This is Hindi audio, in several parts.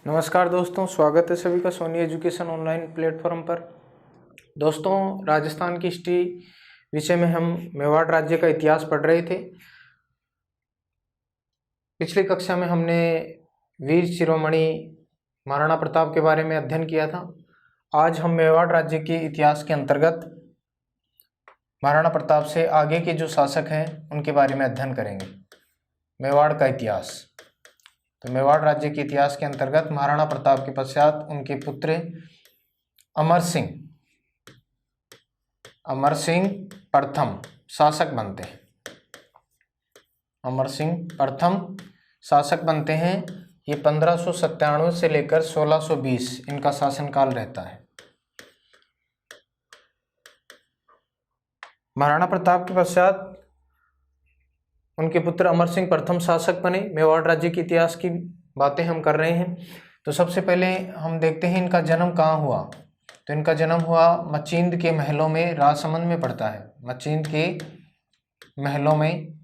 नमस्कार दोस्तों, स्वागत है सभी का सोनी एजुकेशन ऑनलाइन प्लेटफॉर्म पर। दोस्तों, राजस्थान की हिस्ट्री विषय में हम मेवाड़ राज्य का इतिहास पढ़ रहे थे। पिछली कक्षा में हमने वीर शिरोमणि महाराणा प्रताप के बारे में अध्ययन किया था। आज हम मेवाड़ राज्य के इतिहास के अंतर्गत महाराणा प्रताप से आगे के जो शासक हैं उनके बारे में अध्ययन करेंगे। मेवाड़ का इतिहास। तो मेवाड़ राज्य के इतिहास के अंतर्गत महाराणा प्रताप के पश्चात उनके पुत्र अमर सिंह प्रथम शासक बनते हैं। अमर सिंह प्रथम शासक बनते हैं। ये 1597 से लेकर 1620 इनका शासनकाल रहता है। महाराणा प्रताप के पश्चात उनके पुत्र अमर सिंह प्रथम शासक बने। मेवाड़ राज्य के इतिहास की बातें हम कर रहे हैं। तो सबसे पहले हम देखते हैं इनका जन्म कहाँ हुआ। तो इनका जन्म हुआ मचिंद के महलों में, राजसमंद में पड़ता है। मचिंद के महलों में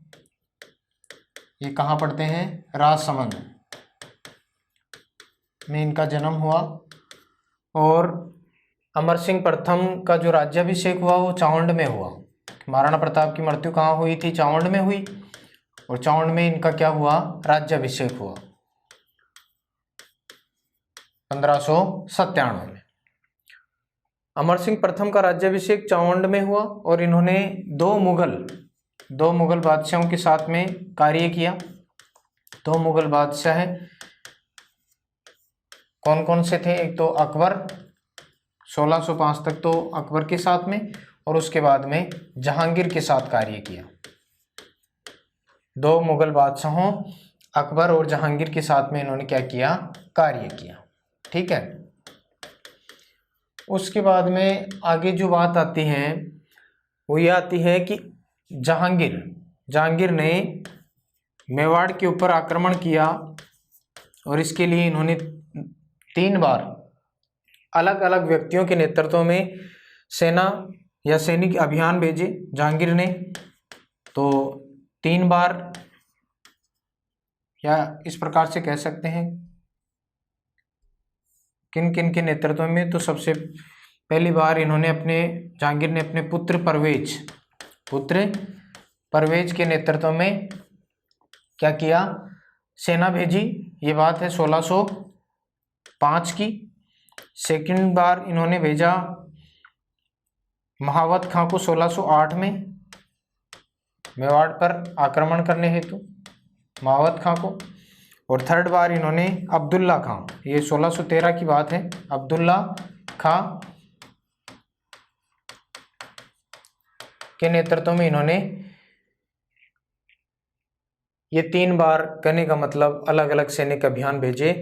ये कहाँ पड़ते हैं? राजसमंद में इनका जन्म हुआ। और अमर सिंह प्रथम का जो राज्याभिषेक हुआ वो चावंड में हुआ। महाराणा प्रताप की मृत्यु कहाँ हुई थी? चावंड में हुई। और चावंड में इनका क्या हुआ? राज्याभिषेक हुआ 1597 में। अमर सिंह प्रथम का राज्याभिषेक चावंड में हुआ और इन्होंने दो मुगल बादशाहों के साथ में कार्य किया। दो मुगल बादशाह कौन कौन से थे? एक तो अकबर, 1605 तक तो अकबर के साथ में, और उसके बाद में जहांगीर के साथ कार्य किया। दो मुगल बादशाहों अकबर और जहांगीर के साथ में इन्होंने क्या किया? कार्य किया। ठीक है। उसके बाद में आगे जो बात आती है वो ये आती है कि जहांगीर ने मेवाड़ के ऊपर आक्रमण किया और इसके लिए इन्होंने 3 बार अलग अलग व्यक्तियों के नेतृत्व में सेना या सैनिक अभियान भेजे जहांगीर ने। तो 3 बार, या इस प्रकार से कह सकते हैं किन किन के नेतृत्व में। तो सबसे पहली बार जहांगीर ने अपने पुत्र परवेज के नेतृत्व में क्या किया? सेना भेजी। ये बात है 1605 की। सेकंड बार इन्होंने भेजा महावत खां को 1608 में मेवाड़ पर आक्रमण करने हेतु, महावत खां को। और थर्ड बार इन्होंने अब्दुल्ला खां, ये 1613 की बात है, अब्दुल्ला खां के नेतृत्व में इन्होंने ये 3 बार, कहने का मतलब अलग अलग सैनिक अभियान भेजे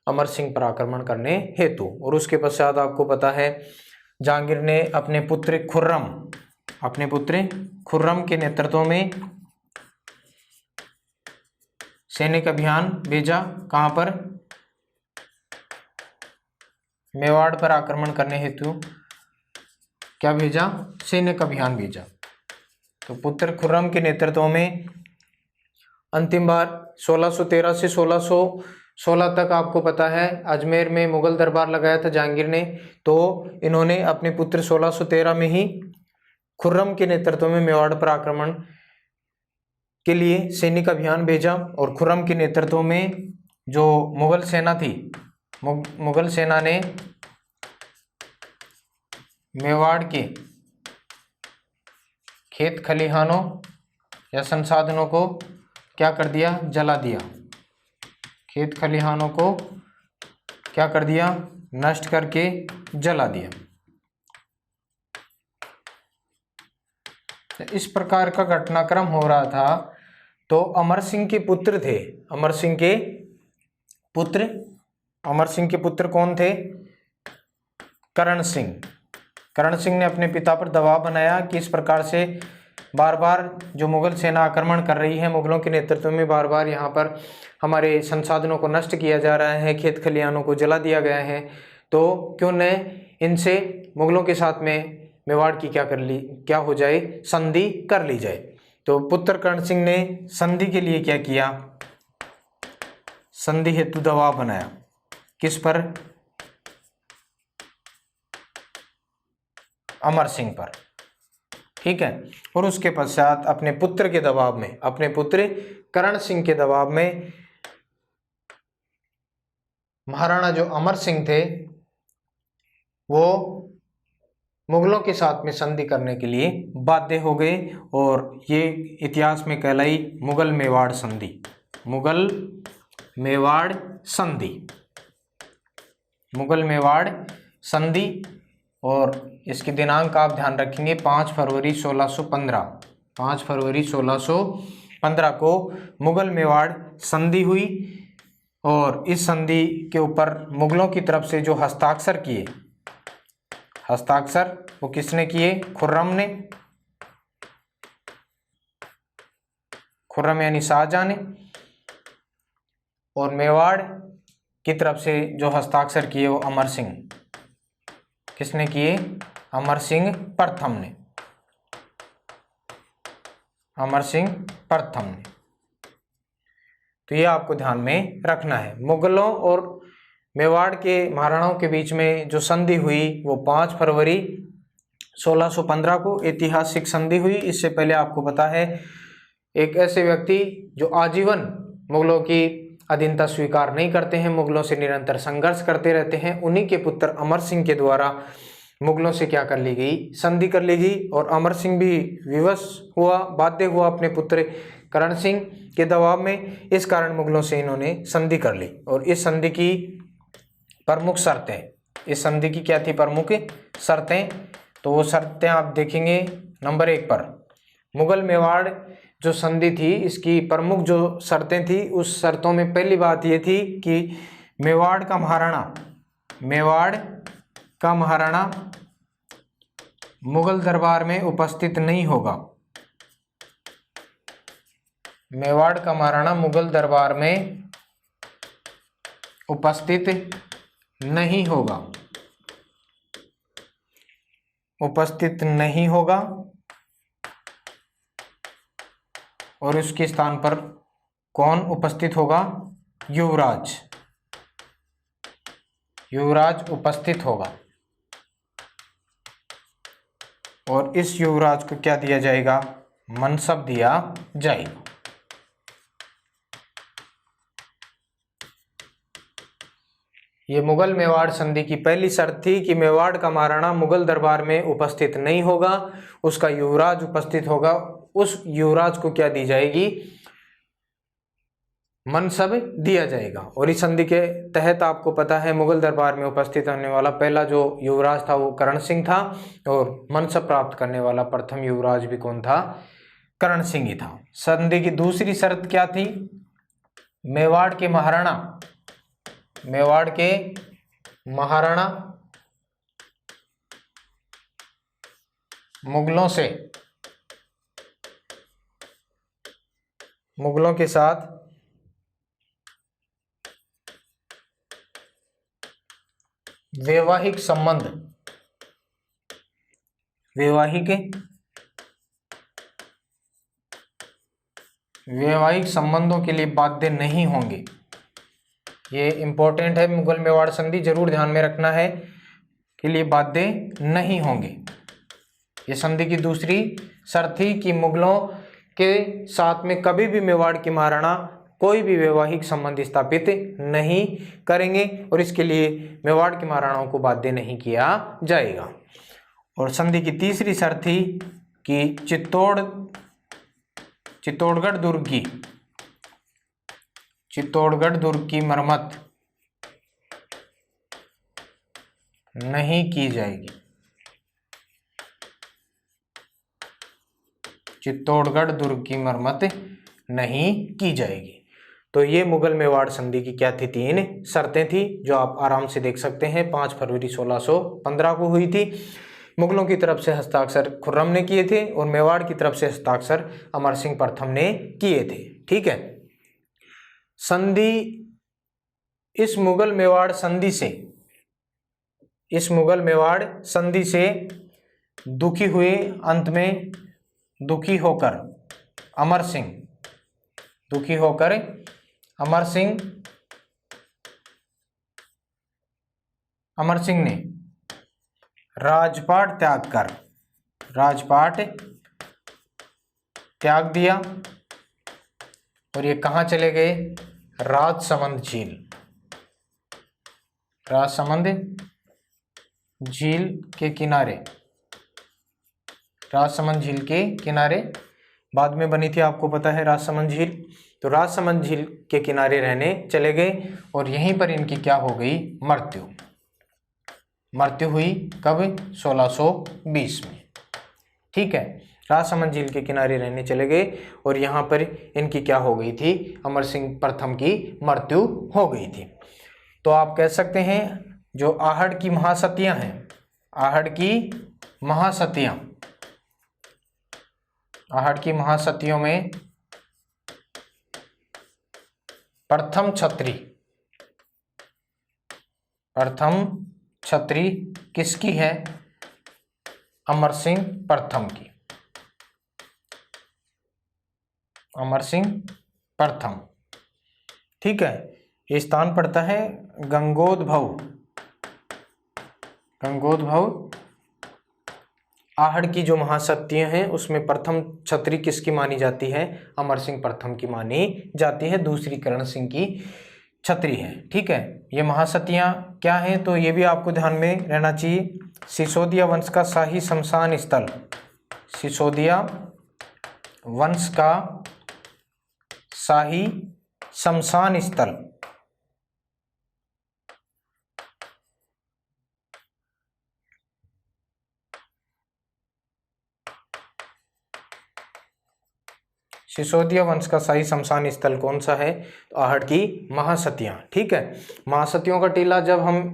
अमर सिंह पर आक्रमण करने हेतु। और उसके पश्चात आपको पता है जहांगीर ने अपने पुत्र खुर्रम के नेतृत्व में सैनिक अभियान भेजा। कहां पर? मेवाड़ पर आक्रमण करने हेतु क्या भेजा? सैनिक अभियान भेजा। तो पुत्र खुर्रम के नेतृत्व में अंतिम बार 1613 से 1616 तक आपको पता है अजमेर में मुगल दरबार लगाया था जहांगीर ने। तो इन्होंने अपने पुत्र 1613 में ही खुर्रम के नेतृत्व में मेवाड़ पर आक्रमण के लिए सैनिक अभियान भेजा। और खुर्रम के नेतृत्व में जो मुगल सेना थी, मुगल सेना ने मेवाड़ के खेत खलिहानों या संसाधनों को क्या कर दिया? जला दिया। खेत खलिहानों को क्या कर दिया? नष्ट करके जला दिया। इस प्रकार का घटनाक्रम हो रहा था। तो अमर सिंह के पुत्र थे, अमर सिंह के पुत्र कौन थे? करण सिंह ने अपने पिता पर दबाव बनाया कि इस प्रकार से बार बार जो मुगल सेना आक्रमण कर रही है, मुगलों के नेतृत्व में बार बार यहाँ पर हमारे संसाधनों को नष्ट किया जा रहा है, खेत खलिहानों को जला दिया गया है, तो क्यों न इनसे मुगलों के साथ में मेवाड़ की क्या हो जाए? संधि कर ली जाए। तो पुत्र कर्ण सिंह ने संधि के लिए क्या किया? संधि हेतु दबाव बनाया। किस पर? अमर सिंह पर, ठीक है। और उसके पश्चात अपने पुत्र के दबाव में, अपने पुत्र करण सिंह के दबाव में महाराणा जो अमर सिंह थे वो मुगलों के साथ में संधि करने के लिए बाध्य हो गए, और ये इतिहास में कहलाई मुगल मेवाड़ संधि। मुगल मेवाड़ संधि, मुगल मेवाड़ संधि। और इसकी दिनांक आप ध्यान रखेंगे 5 फरवरी 1615, 5 फरवरी 1615 को मुगल मेवाड़ संधि हुई। और इस संधि के ऊपर मुगलों की तरफ से जो हस्ताक्षर किए, हस्ताक्षर वो किसने किए? खुर्रम ने, खुर्रम यानी शाहजहां ने। और मेवाड़ की तरफ से जो हस्ताक्षर किए वो अमर सिंह, किसने किए? अमर सिंह प्रथम ने, अमर सिंह प्रथम ने। तो ये आपको ध्यान में रखना है। मुगलों और मेवाड़ के महाराणाओं के बीच में जो संधि हुई वो 5 फरवरी 1615 को ऐतिहासिक संधि हुई। इससे पहले आपको पता है एक ऐसे व्यक्ति जो आजीवन मुगलों की अधीनता स्वीकार नहीं करते हैं, मुगलों से निरंतर संघर्ष करते रहते हैं, उन्हीं के पुत्र अमर सिंह के द्वारा मुगलों से क्या कर ली गई? संधि कर ली गई। और अमर सिंह भी विवश हुआ, बाध्य हुआ अपने पुत्र करण सिंह के दबाव में। इस कारण मुगलों से इन्होंने संधि कर ली। और इस संधि की प्रमुख शर्तें, इस संधि की क्या थी प्रमुख शर्तें? तो वो शर्तें आप देखेंगे नंबर 1 पर। मुगल मेवाड़ जो संधि थी इसकी प्रमुख जो शर्तें थी, उस शर्तों में पहली बात ये थी कि मेवाड़ का महाराणा, मेवाड़ का महाराणा मुगल दरबार में उपस्थित नहीं होगा। मेवाड़ का महाराणा मुगल दरबार में उपस्थित नहीं होगा, उपस्थित नहीं होगा। और उसके स्थान पर कौन उपस्थित होगा? युवराज, युवराज उपस्थित होगा। और इस युवराज को क्या दिया जाएगा? मनसब दिया जाएगा। ये मुगल मेवाड़ संधि की पहली शर्त थी कि मेवाड़ का महाराणा मुगल दरबार में उपस्थित नहीं होगा, उसका युवराज उपस्थित होगा। उस युवराज को क्या दी जाएगी? मनसब दिया जाएगा। और इस संधि के तहत आपको पता है मुगल दरबार में उपस्थित होने वाला पहला जो युवराज था वो करण सिंह था, और मनसब प्राप्त करने वाला प्रथम युवराज भी कौन था? करण सिंह ही था। संधि की दूसरी शर्त क्या थी? मेवाड़ के महाराणा, मेवाड़ के महाराणा मुगलों के साथ वैवाहिक संबंध, वैवाहिक संबंधों के लिए बाध्य नहीं होंगे। ये इंपॉर्टेंट है, मुगल मेवाड़ संधि जरूर ध्यान में रखना है, के लिए बाध्य नहीं होंगे। ये संधि की दूसरी शर्त थी कि मुगलों के साथ में कभी भी मेवाड़ के महाराणा कोई भी वैवाहिक संबंध स्थापित नहीं करेंगे, और इसके लिए मेवाड़ के महाराणाओं को बाध्य नहीं किया जाएगा। और संधि की तीसरी शर्त थी कि चित्तौड़गढ़ दुर्ग की मरम्मत नहीं की जाएगी। चित्तौड़गढ़ दुर्ग की मरम्मत नहीं की जाएगी। तो ये मुगल मेवाड़ संधि की क्या थी? 3 शर्तें थी, जो आप आराम से देख सकते हैं। 5 फरवरी 1615 को हुई थी। मुगलों की तरफ से हस्ताक्षर खुर्रम ने किए थे, और मेवाड़ की तरफ से हस्ताक्षर अमर सिंह प्रथम ने किए थे। ठीक है। संधि, इस मुगल मेवाड़ संधि से दुखी हुए, अंत में दुखी होकर अमर सिंह अमर सिंह ने राजपाट त्याग दिया और ये कहाँ चले गए? राजसमंद झील के किनारे, राजसमंद झील के किनारे बाद में बनी थी, आपको पता है राजसमंद झील। तो राजसमंद झील के किनारे रहने चले गए और यहीं पर इनकी क्या हो गई? मृत्यु हुई। कब? 1620 में। ठीक है, राजसमंद झील के किनारे रहने चले गए और यहाँ पर इनकी क्या हो गई थी? अमर सिंह प्रथम की मृत्यु हो गई थी। तो आप कह सकते हैं जो आहड़ की महासतियां हैं, आहड़ की महासतियों में प्रथम छत्री किसकी है? अमर सिंह प्रथम की। अमर सिंह प्रथम। ठीक है, ये स्थान पड़ता है गंगोदभव। आहड़ की जो महासतियां हैं उसमें प्रथम छत्री किसकी मानी जाती है? अमर सिंह प्रथम की मानी जाती है। दूसरी करण सिंह की छत्री है। ठीक है, ये महासतियां क्या हैं तो ये भी आपको ध्यान में रहना चाहिए। सिसोदिया वंश का शाही शमशान स्थल, सिसोदिया वंश का शाही शमशान स्थल सिसोदिया वंश का शाही शमशान स्थल कौन सा है? तो आहड़ की महासतियां। ठीक है, महासतियों का टीला जब हम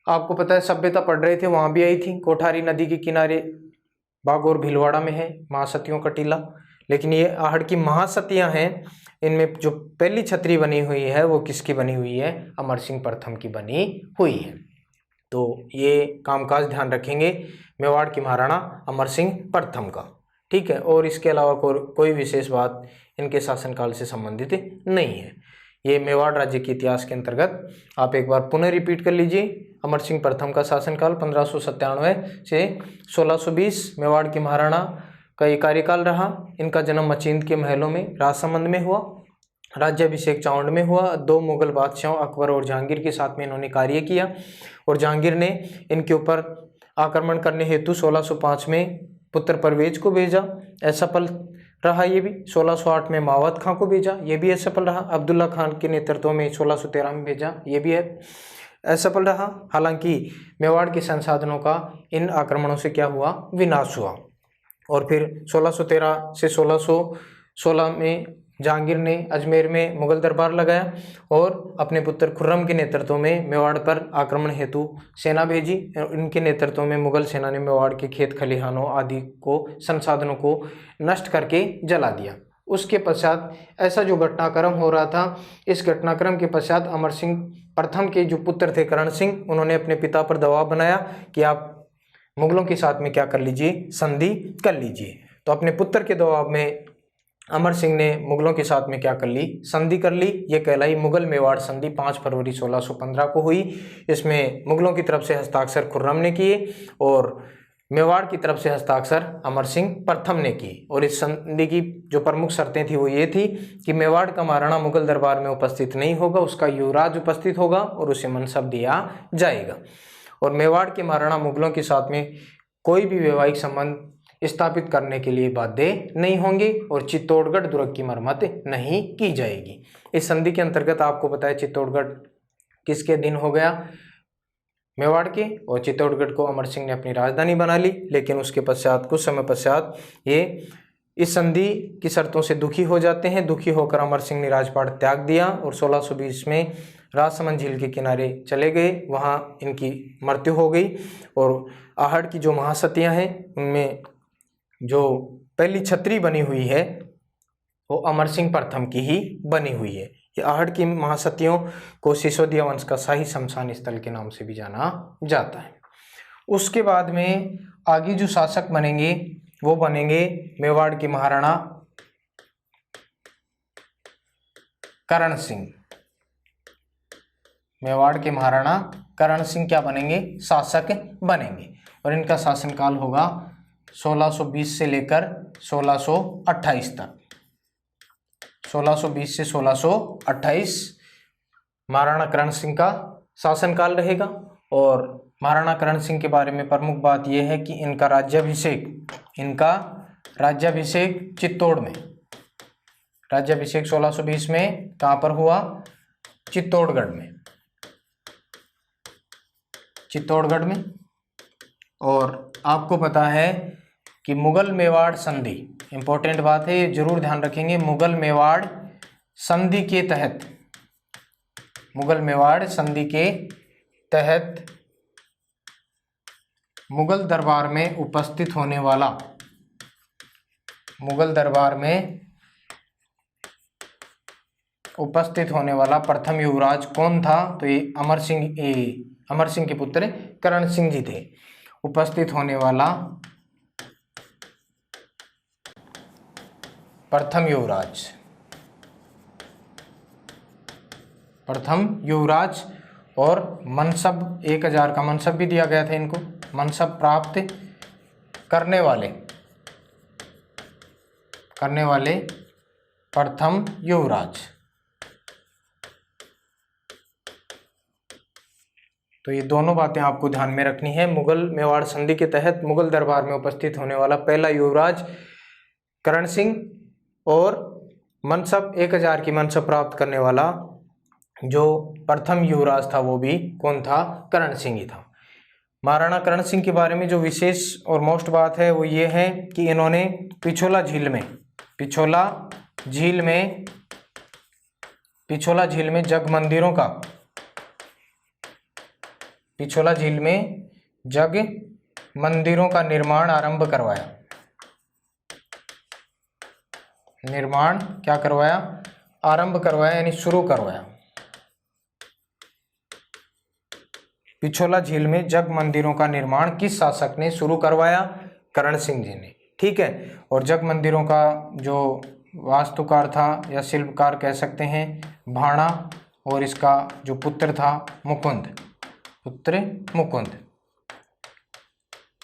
आपको पता है सभ्यता पढ़ रहे थे वहां भी आई थी। कोठारी नदी के किनारे बागोर भीलवाड़ा में है महासतियों का टीला। लेकिन ये आहड़ की महासतियां हैं, इनमें जो पहली छत्री बनी हुई है वो किसकी बनी हुई है? अमर सिंह प्रथम की बनी हुई है। तो ये कामकाज ध्यान रखेंगे मेवाड़ की महाराणा अमर सिंह प्रथम का। ठीक है, और इसके अलावा कोई विशेष बात इनके शासनकाल से संबंधित नहीं है। ये मेवाड़ राज्य के इतिहास के अंतर्गत आप एक बार पुनः रिपीट कर लीजिए। अमर सिंह प्रथम का शासनकाल 1597 से 1620 मेवाड़ की महाराणा का ये कार्यकाल रहा। इनका जन्म मचिंद के महलों में राजसमंद में हुआ। राज्याभिषेक चावंड में हुआ। 2 मुगल बादशाहों अकबर और जहांगीर के साथ में इन्होंने कार्य किया और जहांगीर ने इनके ऊपर आक्रमण करने हेतु 1605 में पुत्र परवेज को भेजा, असफल रहा ये भी। 1608 में मावत खां को भेजा, ये भी असफल रहा। अब्दुल्ला खान के नेतृत्व में 1613 में भेजा, ये भी असफल रहा। हालांकि मेवाड़ के संसाधनों का इन आक्रमणों से क्या हुआ? विनाश हुआ। और फिर 1613 से 1616 में जहांगीर ने अजमेर में मुगल दरबार लगाया और अपने पुत्र खुर्रम के नेतृत्व में मेवाड़ पर आक्रमण हेतु सेना भेजी। इनके नेतृत्व में मुगल सेना ने मेवाड़ के खेत खलिहानों आदि को, संसाधनों को नष्ट करके जला दिया। उसके पश्चात ऐसा जो घटनाक्रम हो रहा था, इस घटनाक्रम के पश्चात अमर सिंह प्रथम के जो पुत्र थे करण सिंह, उन्होंने अपने पिता पर दबाव बनाया कि आप मुगलों के साथ में क्या कर लीजिए? संधि कर लीजिए। तो अपने पुत्र के दबाव में अमर सिंह ने मुगलों के साथ में क्या कर ली? संधि कर ली। ये कहलाई मुगल मेवाड़ संधि 5 फरवरी 1615 को हुई। इसमें मुगलों की तरफ से हस्ताक्षर खुर्रम ने किए और मेवाड़ की तरफ से हस्ताक्षर अमर सिंह प्रथम ने की। और इस संधि की जो प्रमुख शर्तें थी वो ये थी कि मेवाड़ का महाराणा मुगल दरबार में उपस्थित नहीं होगा, उसका युवराज उपस्थित होगा और उसे मनसब दिया जाएगा। और मेवाड़ के महाराणा मुगलों के साथ में कोई भी वैवाहिक संबंध स्थापित करने के लिए बाध्य नहीं होंगे और चित्तौड़गढ़ दुर्ग की मरम्मत नहीं की जाएगी। इस संधि के अंतर्गत आपको पता है चित्तौड़गढ़ किसके अधीन हो गया? मेवाड़ के। और चित्तौड़गढ़ को अमर सिंह ने अपनी राजधानी बना ली। लेकिन उसके पश्चात कुछ समय पश्चात ये इस संधि की शर्तों से दुखी हो जाते हैं। दुखी होकर अमर सिंह ने राजपाट त्याग दिया और 1620 में राजसमंद झील के किनारे चले गए। वहाँ इनकी मृत्यु हो गई। और आहड़ की जो महासतियाँ हैं उनमें जो पहली छत्री बनी हुई है वो अमर सिंह प्रथम की ही बनी हुई है। ये आहड़ की महासतियों को सिसोदिया वंश का शाही शमशान स्थल के नाम से भी जाना जाता है। उसके बाद में आगे जो शासक बनेंगे वो बनेंगे मेवाड़ के महाराणा करण सिंह। मेवाड़ के महाराणा करण सिंह क्या बनेंगे, शासक बनेंगे। और इनका शासनकाल होगा 1620 से लेकर 1628 तक। 1620 से 1628 महाराणा करण सिंह का शासनकाल रहेगा। और महाराणा करण सिंह के बारे में प्रमुख बात यह है कि इनका राज्याभिषेक चित्तौड़ में, राज्याभिषेक 1620 में कहाँ पर हुआ, चित्तौड़गढ़ में। और आपको पता है कि मुगल मेवाड़ संधि, इंपॉर्टेंट बात है, ये जरूर ध्यान रखेंगे, मुगल मेवाड़ संधि के तहत मुगल दरबार में उपस्थित होने वाला प्रथम युवराज कौन था, तो ये अमर सिंह के पुत्र करण सिंह जी थे। उपस्थित होने वाला प्रथम युवराज और मनसब 1000 का मनसब भी दिया गया था इनको, मनसब प्राप्त करने वाले प्रथम युवराज। तो ये दोनों बातें आपको ध्यान में रखनी है। मुगल मेवाड़ संधि के तहत मुगल दरबार में उपस्थित होने वाला पहला युवराज करण सिंह, और मनसब 1000 की मनसब प्राप्त करने वाला जो प्रथम युवराज था वो भी कौन था, करण सिंह ही था। महाराणा करण सिंह के बारे में जो विशेष और मोस्ट बात है वो ये है कि इन्होंने पिछोला झील में जग मंदिरों का निर्माण आरंभ करवाया, यानी शुरू करवाया। पिछोला झील में जग मंदिरों का निर्माण किस शासक ने शुरू करवाया, करण सिंह जी ने, ठीक है। और जग मंदिरों का जो वास्तुकार था या शिल्पकार कह सकते हैं भाणा, और इसका जो पुत्र था मुकुंद।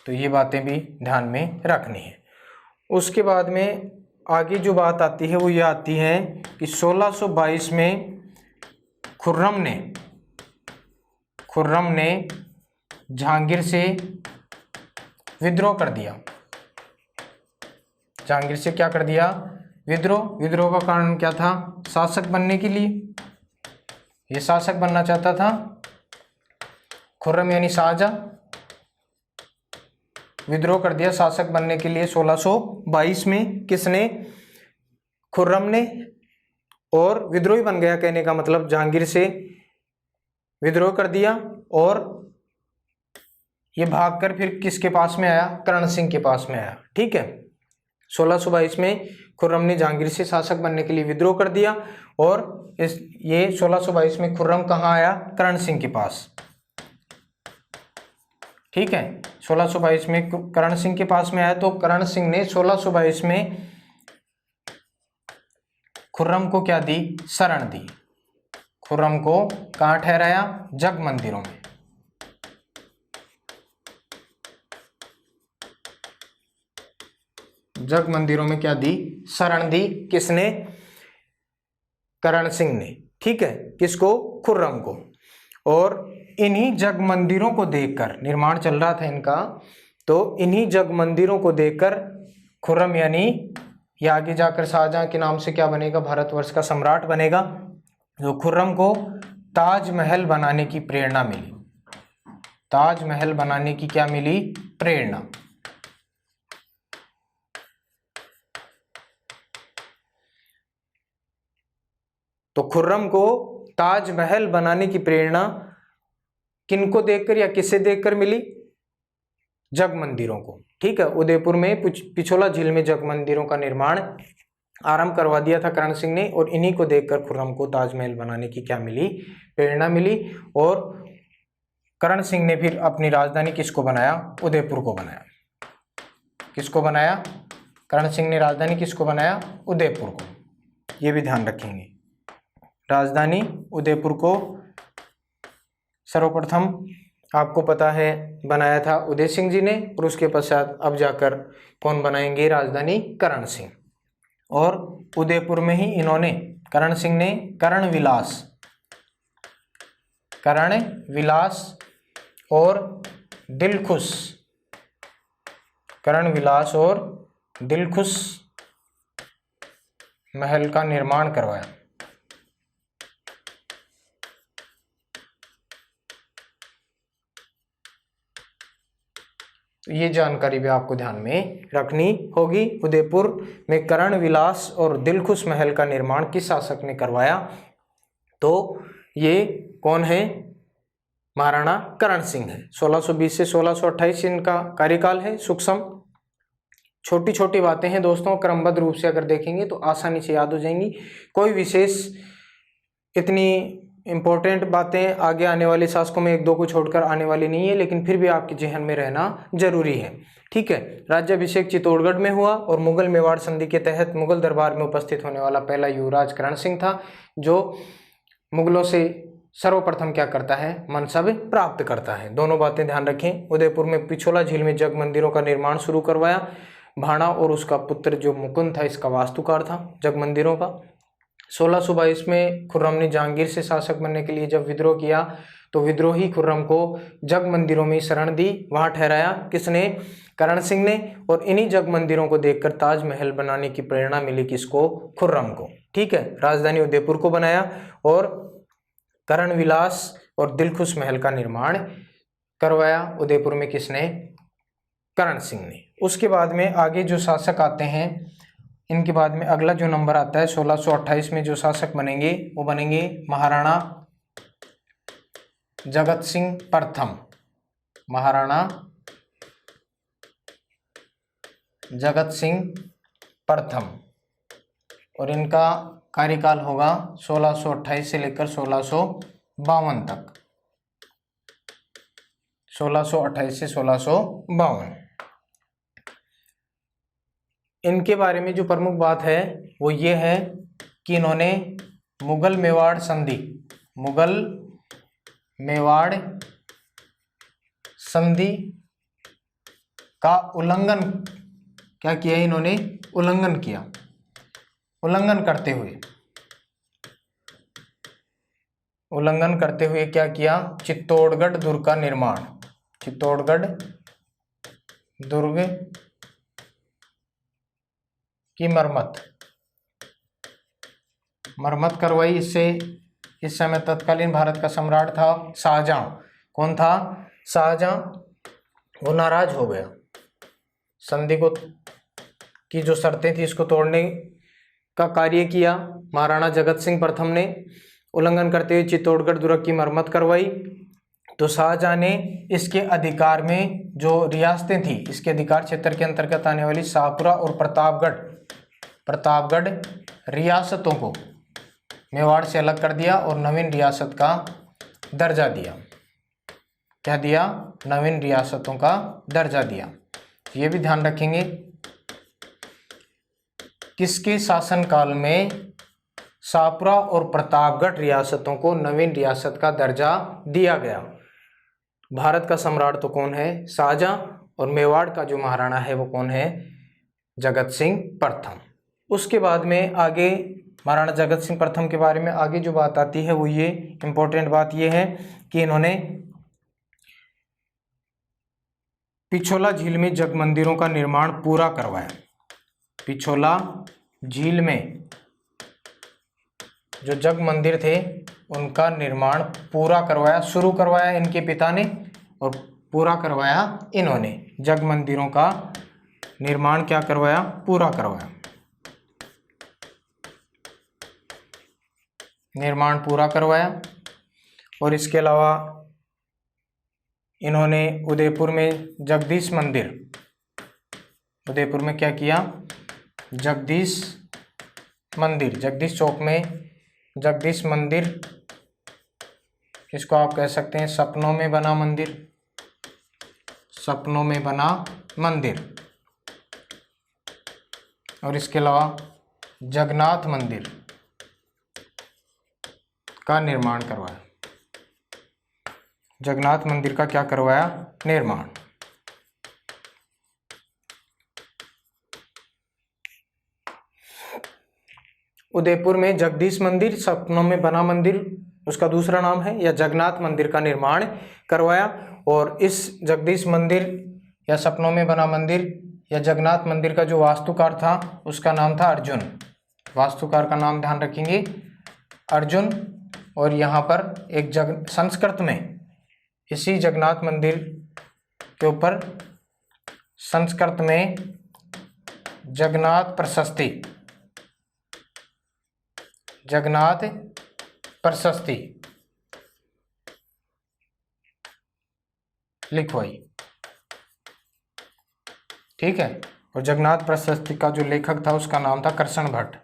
तो ये बातें भी ध्यान में रखनी है। उसके बाद में आगे जो बात आती है वो ये आती है कि 1622 में खुर्रम ने जहांगीर से विद्रोह कर दिया। जहांगीर से क्या कर दिया, विद्रोह का कारण क्या था, शासक बनने के लिए, ये शासक बनना चाहता था खुर्रम यानी शाहजहां, विद्रोह कर दिया शासक बनने के लिए 1622 में। किसने, खुर्रम ने, और विद्रोही बन गया, कहने का मतलब जहांगीर से विद्रोह कर दिया, और ये भागकर फिर किसके पास में आया, करण सिंह के पास में आया, ठीक है। 1622 में खुर्रम ने जहांगीर से शासक बनने के लिए विद्रोह कर दिया, और ये 1622 में खुर्रम कहाँ आया, करण सिंह के पास, ठीक है। 1622 में करण सिंह के पास में आया, तो करण सिंह ने 1622 में खुर्रम को क्या दी, शरण दी। खुर्रम को कहाँ ठहराया, जग मंदिरों में। जग मंदिरों में क्या दी, शरण दी। किसने, करण सिंह ने, ठीक है। किसको, खुर्रम को। और इन्हीं जग मंदिरों को देखकर, निर्माण चल रहा था इनका, तो इन्हीं जग मंदिरों को देखकर खुर्रम यानी ये आगे जाकर शाहजहां के नाम से क्या बनेगा, भारतवर्ष का सम्राट बनेगा। जो खुर्रम को ताजमहल बनाने की प्रेरणा मिली, ताजमहल बनाने की क्या मिली, प्रेरणा। तो खुर्रम को ताजमहल बनाने की प्रेरणा किनको देखकर या किसे देखकर मिली, जग मंदिरों को, ठीक है। उदयपुर में पिछोला झील में जग मंदिरों का निर्माण आरंभ करवा दिया था करण सिंह ने, और इन्हीं को देखकर खुर्रम को ताजमहल बनाने की क्या मिली, प्रेरणा मिली। और करण सिंह ने फिर अपनी राजधानी किसको बनाया, उदयपुर को बनाया। किसको बनाया, करण सिंह ने राजधानी किसको बनाया, उदयपुर को। ये भी ध्यान रखेंगे, राजधानी उदयपुर को सर्वप्रथम आपको पता है बनाया था उदय सिंह जी ने, और उसके पश्चात अब जाकर कौन बनाएंगे, राजधानी करण सिंह। और उदयपुर में ही इन्होंने, करण सिंह ने करण विलास और दिलखुश, करण विलास और दिलखुश महल का निर्माण करवाया। ये जानकारी भी आपको ध्यान में रखनी होगी। उदयपुर में करण विलास और दिलखुश महल का निर्माण किस शासक ने करवाया, तो ये कौन है, महाराणा करण सिंह है। 1620 से 1628 इनका कार्यकाल है। सूक्ष्म छोटी छोटी बातें हैं दोस्तों, क्रमबद्ध रूप से अगर देखेंगे तो आसानी से याद हो जाएंगी। कोई विशेष इतनी इंपॉर्टेंट बातें आगे आने वाले शासकों में एक दो को छोड़कर आने वाली नहीं है, लेकिन फिर भी आपके जहन में रहना जरूरी है। ठीक है, राज्याभिषेक चित्तौड़गढ़ में हुआ और मुगल मेवाड़ संधि के तहत मुगल दरबार में उपस्थित होने वाला पहला युवराज करण सिंह था, जो मुगलों से सर्वप्रथम क्या करता है, मनसब प्राप्त करता है। दोनों बातें ध्यान रखें। उदयपुर में पिछोला झील में जग मंदिरों का निर्माण शुरू करवाया। भाणा और उसका पुत्र जो मुकुंद था इसका वास्तुकार था जग मंदिरों का। 1622 में खुर्रम ने जहांगीर से शासक बनने के लिए जब विद्रोह किया तो विद्रोही खुर्रम को जग मंदिरों में शरण दी। वहां ठहराया किसने, करण सिंह ने। और इन्हीं जग मंदिरों को देखकर ताजमहल बनाने की प्रेरणा मिली किसको, खुर्रम को। ठीक है, राजधानी उदयपुर को बनाया और करण विलास और दिलखुश महल का निर्माण करवाया उदयपुर में किसने, करण सिंह ने। उसके बाद में आगे जो शासक आते हैं, इनके बाद में अगला जो नंबर आता है 1628 में जो शासक बनेंगे वो बनेंगे महाराणा जगत सिंह प्रथम। महाराणा जगत सिंह प्रथम, और इनका कार्यकाल होगा 1628 से लेकर 1652 तक। 1628 से 1652। इनके बारे में जो प्रमुख बात है वो ये है कि इन्होंने मुगल मेवाड़ संधि का उल्लंघन क्या किया, इन्होंने उल्लंघन किया। उल्लंघन करते हुए क्या किया, चित्तौड़गढ़ दुर्ग का निर्माण, चित्तौड़गढ़ दुर्ग की मरम्मत करवाई। इससे इस समय तत्कालीन भारत का सम्राट था शाहजहां। कौन था, शाहजहां। वो नाराज हो गया, संधि को की जो शर्तें थी इसको तोड़ने का कार्य किया। महाराणा जगत सिंह प्रथम ने उल्लंघन करते हुए चित्तौड़गढ़ दुर्ग की मरम्मत करवाई। तो शाहजहां ने इसके अधिकार में जो रियासतें थी, इसके अधिकार क्षेत्र के अंतर्गत आने वाली शाहपुरा और प्रतापगढ़ रियासतों को मेवाड़ से अलग कर दिया और नवीन रियासत का दर्जा दिया। क्या दिया, नवीन रियासतों का दर्जा दिया। ये भी ध्यान रखेंगे किसके शासनकाल में शाहपुरा और प्रतापगढ़ रियासतों को नवीन रियासत का दर्जा दिया गया। भारत का सम्राट तो कौन है, शाहजहां, और मेवाड़ का जो महाराणा है वो कौन है, जगत सिंह प्रथम। उसके बाद में आगे महाराणा जगत सिंह प्रथम के बारे में आगे जो बात आती है वो ये इंपॉर्टेंट बात ये है कि इन्होंने पिछोला झील में जग मंदिरों का निर्माण पूरा करवाया। पिछोला झील में जो जग मंदिर थे उनका निर्माण पूरा करवाया, शुरू करवाया इनके पिता ने और पूरा करवाया इन्होंने। जग मंदिरों का निर्माण क्या करवाया, पूरा करवाया, निर्माण पूरा करवाया। और इसके अलावा इन्होंने उदयपुर में जगदीश मंदिर, उदयपुर में क्या किया, जगदीश मंदिर, जगदीश चौक में जगदीश मंदिर, इसको आप कह सकते हैं सपनों में बना मंदिर, सपनों में बना मंदिर। और इसके अलावा जगन्नाथ मंदिर का निर्माण करवाया। जगन्नाथ मंदिर का क्या करवाया? निर्माण। उदयपुर में जगदीश मंदिर, सपनों में बना मंदिर उसका दूसरा नाम है, या जगन्नाथ मंदिर का निर्माण करवाया। और इस जगदीश मंदिर या सपनों में बना मंदिर या जगन्नाथ मंदिर का जो वास्तुकार था उसका नाम था अर्जुन। वास्तुकार का नाम ध्यान रखेंगे, अर्जुन। और यहाँ पर एक संस्कृत में इसी जगन्नाथ मंदिर के ऊपर संस्कृत में जगन्नाथ प्रशस्ति, जगन्नाथ प्रशस्ति लिखवाई। ठीक है। और जगन्नाथ प्रशस्ति का जो लेखक था उसका नाम था कर्षण भट्ट।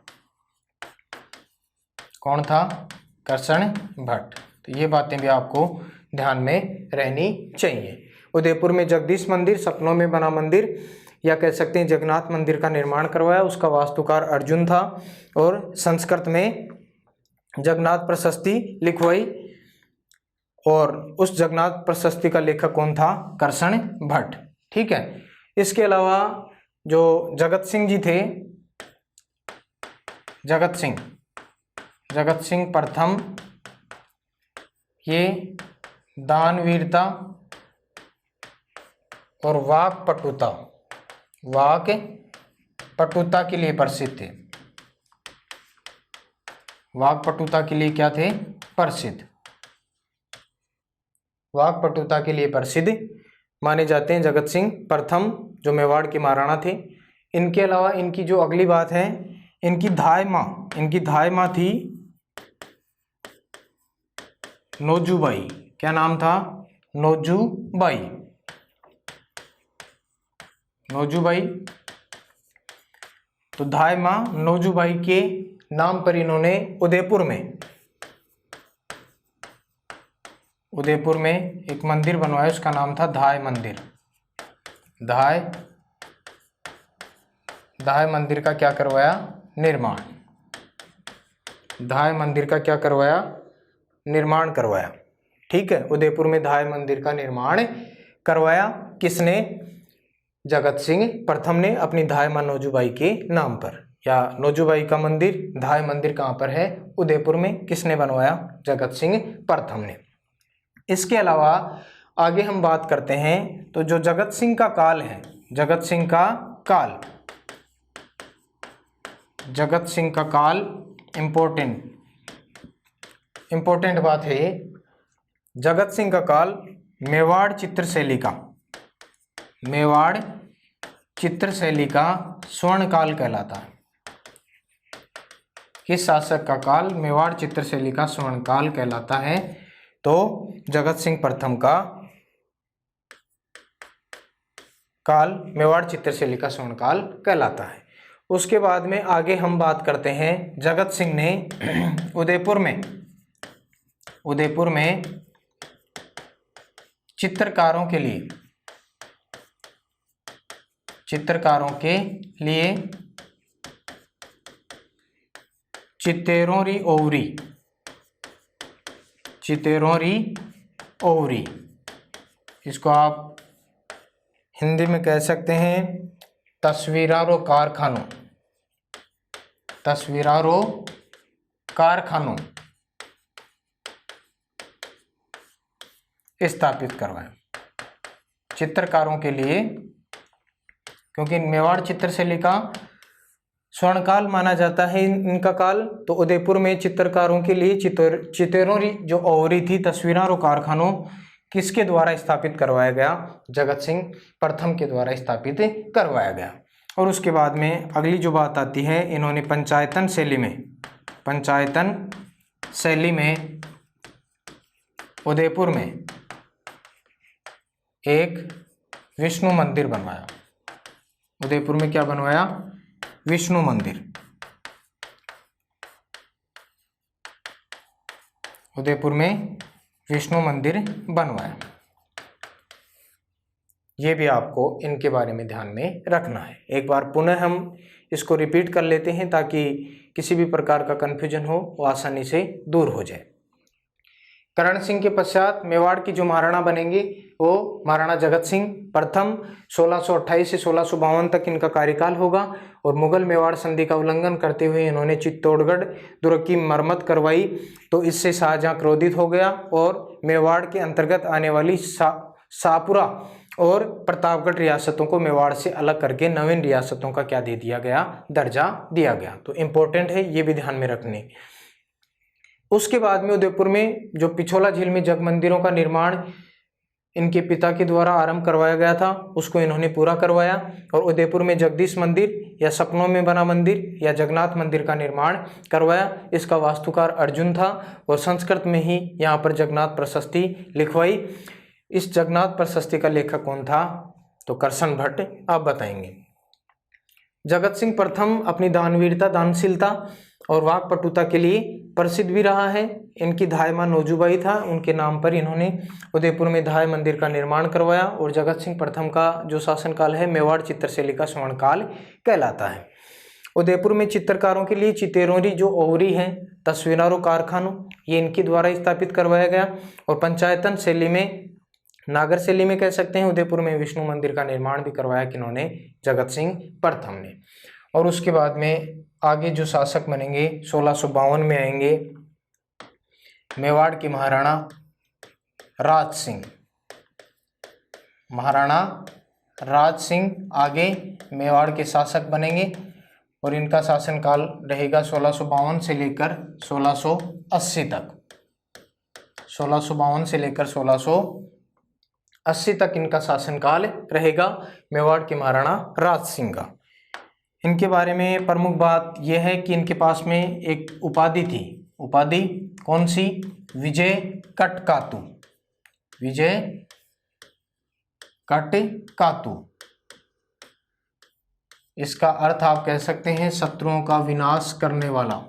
कौन था? कर्षण भट्ट। तो ये बातें भी आपको ध्यान में रहनी चाहिए। उदयपुर में जगदीश मंदिर, सपनों में बना मंदिर, या कह सकते हैं जगन्नाथ मंदिर का निर्माण करवाया, उसका वास्तुकार अर्जुन था। और संस्कृत में जगन्नाथ प्रशस्ति लिखवाई, और उस जगन्नाथ प्रशस्ति का लेखक कौन था? कर्षण भट्ट। ठीक है। इसके अलावा जो जगत सिंह जी थे, जगत सिंह प्रथम, ये दानवीरता और वाक पटुता के लिए प्रसिद्ध थे। वाक पटुता के लिए क्या थे? प्रसिद्ध। वाक पटुता के लिए प्रसिद्ध माने जाते हैं जगत सिंह प्रथम, जो मेवाड़ के महाराणा थे। इनके अलावा इनकी जो अगली बात है, इनकी धाय माँ थी नोजूबाई। क्या नाम था? नोजूबाई। तो धाय माँ नोजूबाई के नाम पर इन्होंने उदयपुर में एक मंदिर बनवाया, उसका नाम था धाय मंदिर। धाय मंदिर का क्या करवाया? निर्माण। धाय मंदिर का क्या करवाया? निर्माण करवाया। ठीक है। उदयपुर में धाय मंदिर का निर्माण करवाया। किसने? जगत सिंह प्रथम ने अपनी धाय माँ नोजूबाई के नाम पर। या नोजूबाई का मंदिर, धाय मंदिर कहाँ पर है? उदयपुर में। किसने बनवाया? जगत सिंह प्रथम ने। इसके अलावा आगे हम बात करते हैं, तो जो जगत सिंह का काल है, जगत सिंह का काल इंपॉर्टेंट बात है ये। जगत सिंह का काल मेवाड़ चित्रशैली का स्वर्ण काल कहलाता है। किस शासक का काल? मेवाड़ चित्रशैली का स्वर्ण काल कहलाता है। तो जगत सिंह प्रथम का काल मेवाड़ चित्रशैली का स्वर्ण काल कहलाता है। उसके बाद में आगे हम बात करते हैं, जगत सिंह ने उदयपुर में चित्रकारों के लिए चितेरों ओवरी, इसको आप हिंदी में कह सकते हैं तस्वीरारो कारखानों स्थापित करवाए चित्रकारों के लिए, क्योंकि मेवाड़ चित्रशैली का स्वर्णकाल माना जाता है इनका काल। तो उदयपुर में चित्रकारों के लिए चितेरों जो ओवरी थी, तस्वीरों कारखानों, किसके द्वारा स्थापित करवाया गया? जगत सिंह प्रथम के द्वारा स्थापित करवाया गया। और उसके बाद में अगली जो बात आती है, इन्होंने पंचायतन शैली में उदयपुर में एक विष्णु मंदिर बनवाया। उदयपुर में क्या बनवाया? विष्णु मंदिर। उदयपुर में विष्णु मंदिर बनवाया। ये भी आपको इनके बारे में ध्यान में रखना है। एक बार पुनः हम इसको रिपीट कर लेते हैं ताकि किसी भी प्रकार का कन्फ्यूजन हो वो आसानी से दूर हो जाए। करण सिंह के पश्चात मेवाड़ की जो महाराणा बनेंगे वो महाराणा जगत सिंह प्रथम। 1628 से 1652 तक इनका कार्यकाल होगा और मुगल मेवाड़ संधि का उल्लंघन करते हुए इन्होंने चित्तौड़गढ़ दुर्ग की मरम्मत करवाई। तो इससे शाहजहां क्रोधित हो गया और मेवाड़ के अंतर्गत आने वाली शाहपुरा और प्रतापगढ़ रियासतों को मेवाड़ से अलग करके नवीन रियासतों का क्या दे दिया गया, दर्जा दिया गया। तो इम्पोर्टेंट है, ये भी ध्यान में रखने। उसके बाद में उदयपुर में जो पिछोला झील में जग मंदिरों का निर्माण इनके पिता के द्वारा आरंभ करवाया गया था, उसको इन्होंने पूरा करवाया। और उदयपुर में जगदीश मंदिर या सपनों में बना मंदिर या जगन्नाथ मंदिर का निर्माण करवाया। इसका वास्तुकार अर्जुन था और संस्कृत में ही यहाँ पर जगन्नाथ प्रशस्ति लिखवाई। इस जगन्नाथ प्रशस्ति का लेखक कौन था? तो करसन भट्ट आप बताएंगे। जगत सिंह प्रथम अपनी दानवीरता, दानशीलता और वाकपटुता के लिए प्रसिद्ध भी रहा है। इनकी धाय मां नौजूबाई था, उनके नाम पर इन्होंने उदयपुर में धाय मंदिर का निर्माण करवाया। और जगत सिंह प्रथम का जो शासनकाल है मेवाड़ चित्रशैली का स्वर्णकाल कहलाता है। उदयपुर में चित्रकारों के लिए चितेरोरी जो ओवरी है, तस्वीरों कारखानों, ये इनके द्वारा स्थापित करवाया गया। और पंचायतन शैली में, नागर शैली में कह सकते हैं, उदयपुर में विष्णु मंदिर का निर्माण भी करवाया किन्होंने? जगत सिंह प्रथम ने। और उसके बाद में आगे जो शासक बनेंगे 1652 में आएंगे मेवाड़ के महाराणा राज सिंह। महाराणा राज सिंह आगे मेवाड़ के शासक बनेंगे और इनका शासनकाल रहेगा 1652 से लेकर 1680 तक। 1652 से लेकर 1680 तक इनका शासनकाल रहेगा मेवाड़ के महाराणा राज सिंह का। इनके बारे में प्रमुख बात यह है कि इनके पास में एक उपाधि थी। उपाधि कौन सी? विजय कटकातु। विजय कटकातु, इसका अर्थ आप कह सकते हैं शत्रुओं का विनाश करने वाला।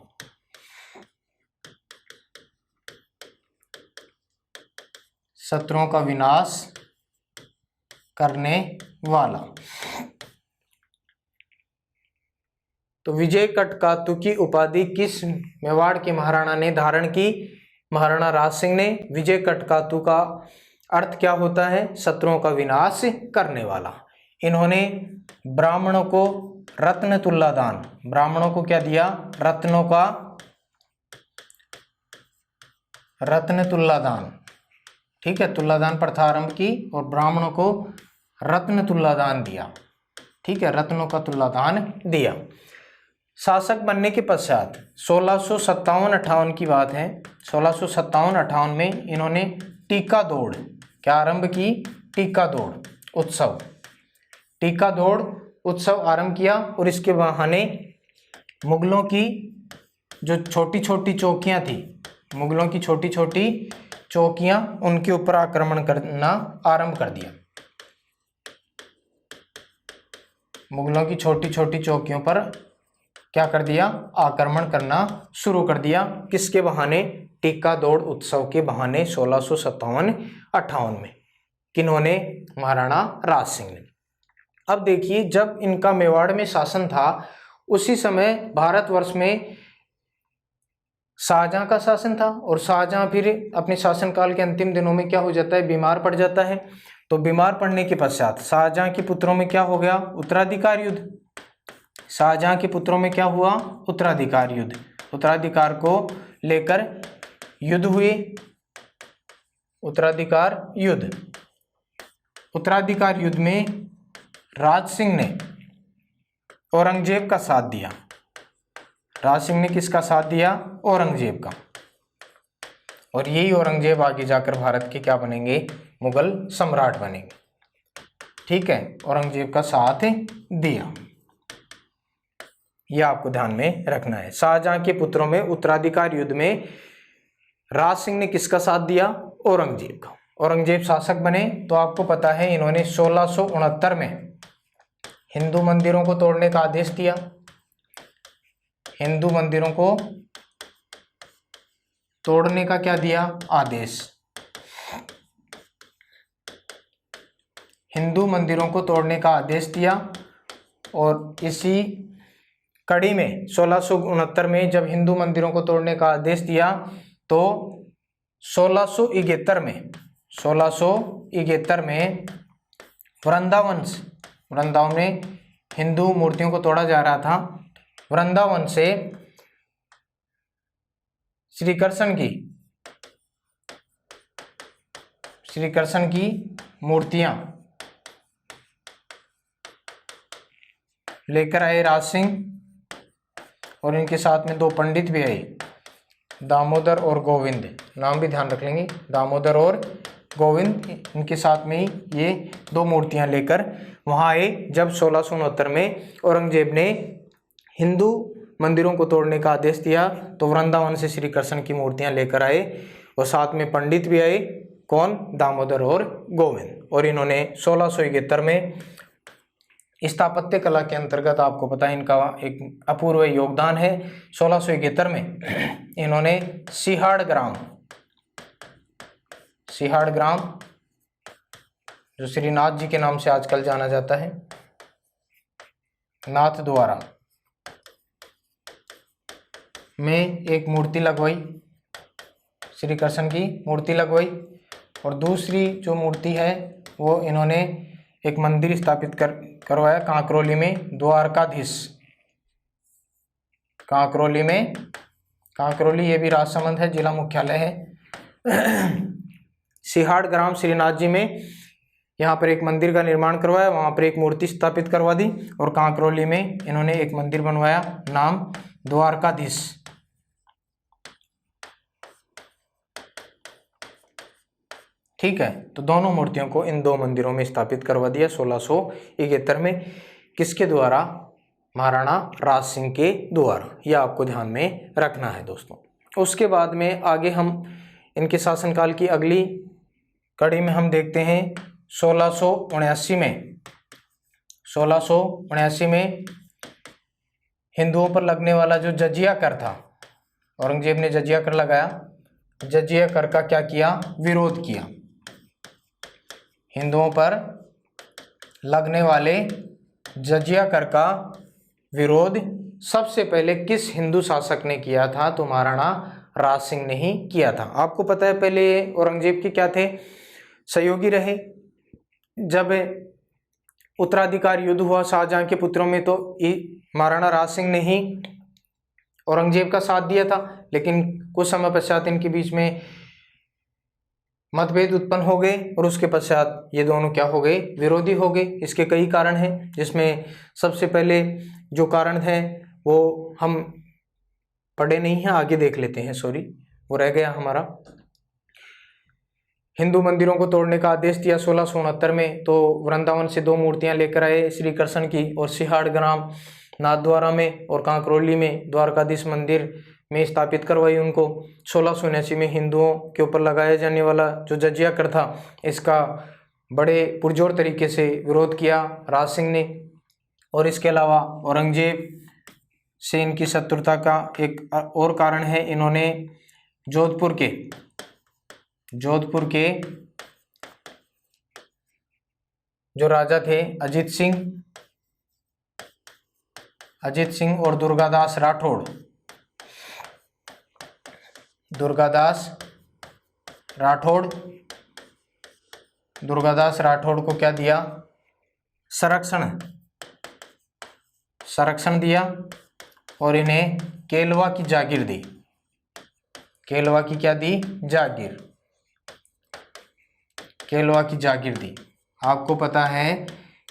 शत्रुओं का विनाश करने वाला। तो विजय कटकातु की उपाधि किस मेवाड़ के महाराणा ने धारण की? महाराणा राज सिंह ने। विजय कटकातु का अर्थ क्या होता है? शत्रुओं का विनाश करने वाला। इन्होंने ब्राह्मणों को रत्न तुल्ला दान, ब्राह्मणों को क्या दिया? रत्नों का रत्न तुल्ला दान, ठीक है, तुल्लादान प्रथा आरंभ की और ब्राह्मणों को रत्न तुल्लादान दिया, ठीक है, रत्नों का तुल्लादान दिया। शासक बनने के पश्चात 1657-58 की बात है, 1657-58 में इन्होंने टीका दौड़ क्या आरंभ की? टीका दौड़ उत्सव, टीका दौड़ उत्सव आरंभ किया और इसके बहाने मुगलों की जो छोटी छोटी चौकियां थी, मुगलों की छोटी छोटी चौकियां, उनके ऊपर आक्रमण करना आरंभ कर दिया। मुगलों की छोटी छोटी चौकियों पर क्या कर दिया? आक्रमण करना शुरू कर दिया। किसके बहाने? टीका दौड़ उत्सव के बहाने 1657-58 में। किन्होंने? महाराणा राज सिंह ने। अब देखिए, जब इनका मेवाड़ में शासन था उसी समय भारतवर्ष में शाहजहां का शासन था और शाहजहां फिर अपने शासनकाल के अंतिम दिनों में क्या हो जाता है? बीमार पड़ जाता है। तो बीमार पड़ने के पश्चात शाहजहां के पुत्रों में क्या हो गया? उत्तराधिकार युद्ध। शाहजहां के पुत्रों में क्या हुआ? उत्तराधिकार युद्ध। उत्तराधिकार को लेकर युद्ध हुए, उत्तराधिकार युद्ध। उत्तराधिकार युद्ध में राज सिंह ने औरंगजेब का साथ दिया। राज सिंह ने किसका साथ दिया? औरंगजेब का। और यही औरंगजेब आगे जाकर भारत के क्या बनेंगे? मुगल सम्राट बनेंगे, ठीक है। औरंगजेब का साथ दिया, यह आपको ध्यान में रखना है। शाहजहां के पुत्रों में उत्तराधिकार युद्ध में राज सिंह ने किसका साथ दिया? औरंगजेब का। औरंगजेब शासक बने तो आपको पता है इन्होंने 1669 में हिंदू मंदिरों को तोड़ने का आदेश दिया। हिंदू मंदिरों को तोड़ने का क्या दिया? आदेश। हिंदू मंदिरों को तोड़ने का आदेश दिया और इसी कड़ी में 1669 में जब हिंदू मंदिरों को तोड़ने का आदेश दिया तो 1671 में वृंदावन में हिंदू मूर्तियों को तोड़ा जा रहा था। वृंदावन से श्री कृष्ण की मूर्तियां लेकर आए राज सिंह, और इनके साथ में 2 पंडित भी आए, दामोदर और गोविंद। नाम भी ध्यान रख लेंगे, दामोदर और गोविंद। इनके साथ में ही ये 2 मूर्तियां लेकर वहां आए। जब 1669 में औरंगजेब ने हिंदू मंदिरों को तोड़ने का आदेश दिया तो वृंदावन से श्री कृष्ण की मूर्तियां लेकर आए, और साथ में पंडित भी आए। कौन? दामोदर और गोविंद। और इन्होंने 1671 में स्थापत्य कला के अंतर्गत, आपको पता है इनका एक अपूर्व योगदान है। 1671 में इन्होंने सिहाड़ ग्राम जो श्रीनाथ जी के नाम से आजकल जाना जाता है, नाथ द्वारा में एक मूर्ति लगवाई, श्री कृष्ण की मूर्ति लगवाई। और दूसरी जो मूर्ति है वो इन्होंने एक मंदिर स्थापित करवाया कांकरोली में, द्वारकाधीश। कांकरोली ये भी राजसमंद है, जिला मुख्यालय है। सिहाड़ ग्राम श्रीनाथ जी में यहाँ पर एक मंदिर का निर्माण करवाया, वहाँ पर एक मूर्ति स्थापित करवा दी, और कांकरोली में इन्होंने एक मंदिर बनवाया, नाम द्वारकाधीश। ठीक है, तो दोनों मूर्तियों को इन 2 मंदिरों में स्थापित करवा दिया 1671 में। किसके द्वारा? महाराणा राज सिंह के द्वारा। यह आपको ध्यान में रखना है दोस्तों। उसके बाद में आगे हम इनके शासनकाल की अगली कड़ी में हम देखते हैं 1679 में हिंदुओं पर लगने वाला जो जजिया कर था, औरंगजेब ने जजिया कर लगाया। जजिया कर का क्या किया? विरोध किया। हिंदुओं पर लगने वाले जजिया कर का विरोध सबसे पहले किस हिंदू शासक ने किया था? तो महाराणा राज सिंह ने ही किया था। आपको पता है पहले औरंगजेब के क्या थे? सहयोगी रहे। जब उत्तराधिकार युद्ध हुआ शाहजहां के पुत्रों में तो महाराणा राज सिंह ने ही औरंगजेब का साथ दिया था, लेकिन कुछ समय पश्चात इनके बीच में मतभेद उत्पन्न हो गए, और उसके पश्चात ये दोनों क्या हो गए? विरोधी हो गए। इसके कई कारण हैं, जिसमें सबसे पहले जो कारण है वो हम पढ़े नहीं हैं, आगे देख लेते हैं, सॉरी वो रह गया हमारा। हिंदू मंदिरों को तोड़ने का आदेश दिया 1669 में, तो वृंदावन से 2 मूर्तियां लेकर आए श्री कृष्ण की, और सिहाड़ ग्राम नाथद्वारा में और कांकरोली में द्वारकाधीश मंदिर में स्थापित करवाई उनको। 1679 में हिंदुओं के ऊपर लगाया जाने वाला जो जजिया कर था, इसका बड़े पुरजोर तरीके से विरोध किया राज सिंह ने। और इसके अलावा औरंगजेब से इनकी शत्रुता का एक और कारण है, इन्होंने जोधपुर के जो राजा थे अजीत सिंह और दुर्गादास राठौड़ को क्या दिया? संरक्षण दिया, और इन्हें केलवा की जागीर दी। केलवा की क्या दी? केलवा की जागीर दी। आपको पता है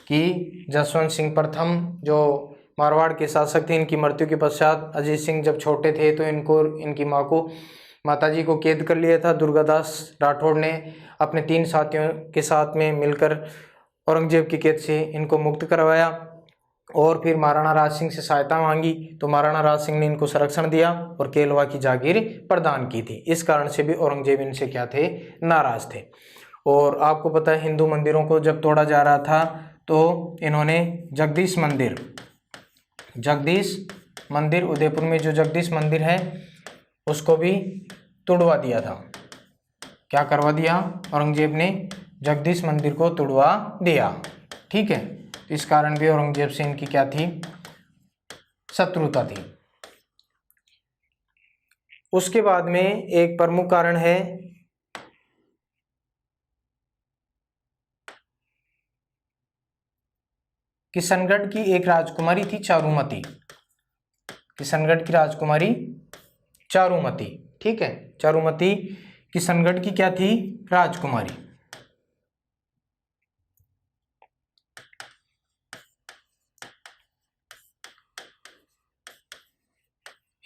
कि जसवंत सिंह प्रथम जो मारवाड़ के शासक थे, इनकी मृत्यु के पश्चात अजीत सिंह जब छोटे थे तो इनकी माताजी को कैद कर लिया था। दुर्गादास राठौड़ ने अपने 3 साथियों के साथ में मिलकर औरंगजेब की कैद से इनको मुक्त करवाया, और फिर महाराणा राज सिंह से सहायता मांगी, तो महाराणा राज सिंह ने इनको संरक्षण दिया और केलवा की जागीर प्रदान की थी। इस कारण से भी औरंगजेब इनसे क्या थे? नाराज थे। और आपको पता है हिंदू मंदिरों को जब तोड़ा जा रहा था तो इन्होंने जगदीश मंदिर उदयपुर में जो जगदीश मंदिर है उसको भी तोड़वा दिया था। क्या करवा दिया? औरंगजेब ने जगदीश मंदिर को तोड़वा दिया। ठीक है, इस कारण भी औरंगजेब से इनकी क्या थी? शत्रुता थी। उसके बाद में एक प्रमुख कारण है किशनगढ़ की एक राजकुमारी थी चारुमती। किशनगढ़ की राजकुमारी चारुमती, ठीक है, चारुमती किशनगढ़ की क्या थी? राजकुमारी।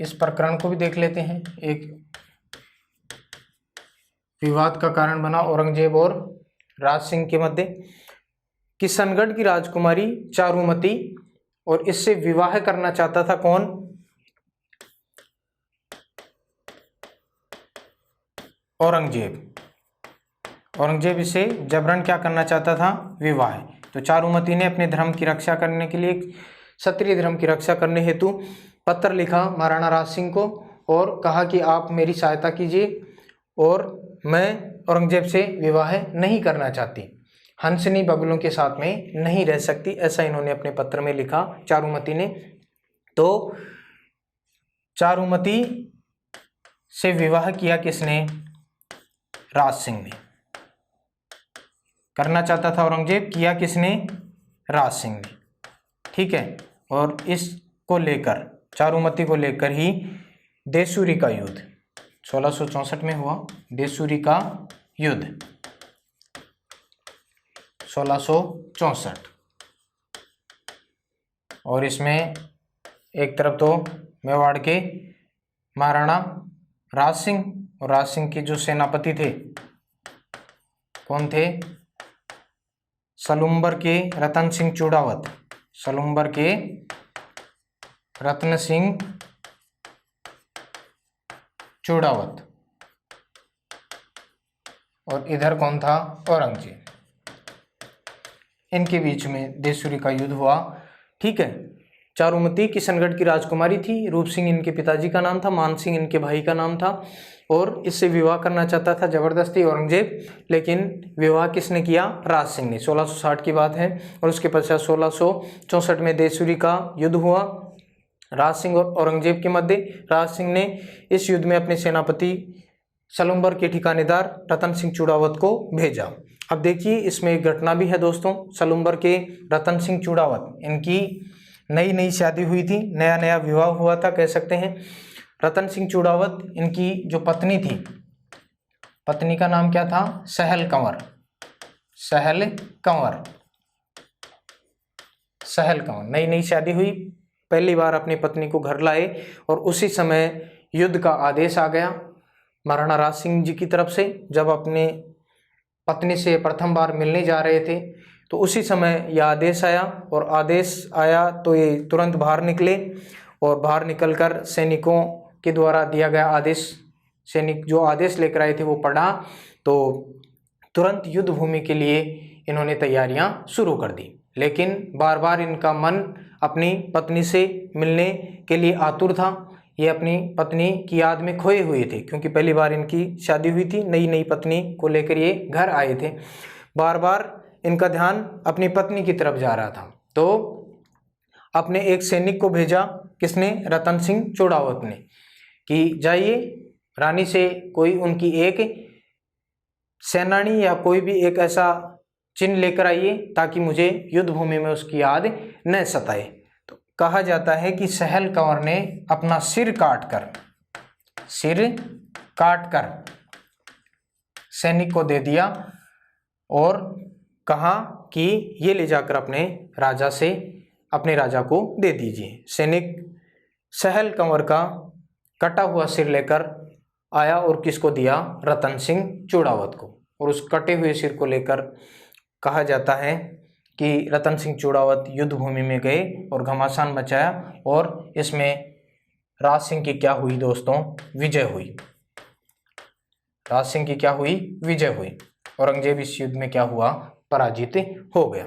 इस प्रकरण को भी देख लेते हैं। एक विवाद का कारण बना औरंगजेब और राज सिंह के मध्य। किशनगढ़ की राजकुमारी चारुमती, और इससे विवाह करना चाहता था कौन? औरंगजेब। औरंगजेब इसे जबरन क्या करना चाहता था? विवाह। तो चारुमती ने अपने धर्म की रक्षा करने के लिए, क्षत्रिय धर्म की रक्षा करने हेतु पत्र लिखा महाराणा राज सिंह को और कहा कि आप मेरी सहायता कीजिए और मैं औरंगजेब से विवाह नहीं करना चाहती, हंसनी बगुलों के साथ में नहीं रह सकती, ऐसा इन्होंने अपने पत्र में लिखा चारुमती ने। तो चारुमती से विवाह किया किसने? राज सिंह ने। करना चाहता था औरंगजेब, किया किसने? राज सिंह ने, ठीक है। और इसको लेकर, चारुमती को लेकर ही देसूरी का युद्ध 1664 में हुआ। देसूरी का युद्ध 1664, और इसमें एक तरफ तो मेवाड़ के महाराणा राज सिंह, और राज सिंह के जो सेनापति थे कौन थे? सलुम्बर के रतन सिंह चूड़ावत। सलुम्बर के रतन सिंह चूड़ावत, और इधर कौन था? औरंगजेब। इनके बीच में देसूरी का युद्ध हुआ, ठीक है। चारुमती किशनगढ़ की राजकुमारी थी। रूप सिंह इनके पिताजी का नाम था, मान सिंह इनके भाई का नाम था, और इससे विवाह करना चाहता था जबरदस्ती औरंगजेब, लेकिन विवाह किसने किया? राज सिंह ने। 1660 की बात है। और उसके पश्चात 1664 में देसूरी का युद्ध हुआ राज सिंह और औरंगजेब के मध्य। राज सिंह ने इस युद्ध में अपने सेनापति सलुम्बर के ठिकानेदार रतन सिंह चूड़ावत को भेजा। अब देखिए इसमें एक घटना भी है दोस्तों। सलुम्बर के रतन सिंह चूड़ावत, इनकी नई नई शादी हुई थी, नया नया विवाह हुआ था कह सकते हैं। रतन सिंह चूड़ावत, इनकी जो पत्नी थी, पत्नी का नाम क्या था? सहल कंवर। सहल कंवर, सहल कंवर, नई नई शादी हुई, पहली बार अपनी पत्नी को घर लाए, और उसी समय युद्ध का आदेश आ गया महाराणा राज सिंह जी की तरफ से। जब अपने पत्नी से प्रथम बार मिलने जा रहे थे तो उसी समय यह आदेश आया, और आदेश आया तो ये तुरंत बाहर निकले, और बाहर निकलकर सैनिकों के द्वारा दिया गया आदेश, सैनिक जो आदेश लेकर आए थे वो पढ़ा, तो तुरंत युद्ध भूमि के लिए इन्होंने तैयारियां शुरू कर दी। लेकिन बार बार इनका मन अपनी पत्नी से मिलने के लिए आतुर था। ये अपनी पत्नी की याद में खोए हुए थे, क्योंकि पहली बार इनकी शादी हुई थी, नई नई पत्नी को लेकर ये घर आए थे। बार बार इनका ध्यान अपनी पत्नी की तरफ जा रहा था। तो अपने एक सैनिक को भेजा, किसने? रतन सिंह चूड़ावत ने, कि जाइए रानी से कोई उनकी एक सेनानी या कोई भी एक ऐसा चिन्ह लेकर आइए ताकि मुझे युद्ध भूमि में उसकी याद न सताए। तो कहा जाता है कि सहल कंवर ने अपना सिर काटकर सैनिक को दे दिया, और कहा कि ये ले जाकर अपने राजा को दे दीजिए। सैनिक सहल कंवर का कटा हुआ सिर लेकर आया और किसको दिया? रतन सिंह चूड़ावत को। और उस कटे हुए सिर को लेकर कहा जाता है कि रतन सिंह चूड़ावत युद्ध भूमि में गए और घमासान मचाया, और इसमें राज सिंह की क्या हुई दोस्तों? विजय हुई। राज सिंह की क्या हुई? विजय हुई। औरंगजेब इस युद्ध में क्या हुआ? पराजित हो गया,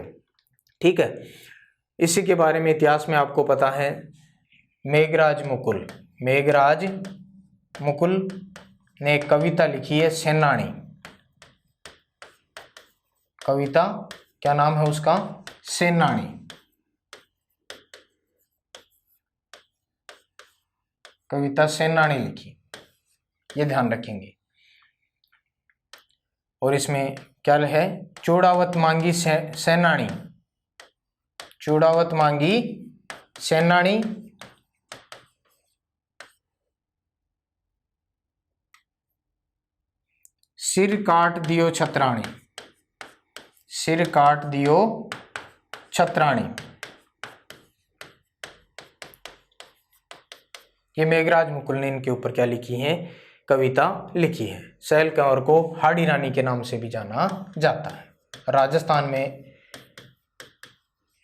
ठीक है। इसी के बारे में इतिहास में आपको पता है, मेघराज मुकुल ने एक कविता लिखी है, सेनानी। कविता क्या नाम है उसका? सेनानी। कविता सेनानी लिखी, ये ध्यान रखेंगे। और इसमें क्या है? चूड़ावत मांगी सेनानी, चूड़ावत मांगी सेनानी, सिर काट दियो छत्राणी, सिर काट दियो छत्राणी। ये मेघराज मुकुल ने इनके ऊपर क्या लिखी है, कविता लिखी है। सहल कंवर को हाड़ी रानी के नाम से भी जाना जाता है। राजस्थान में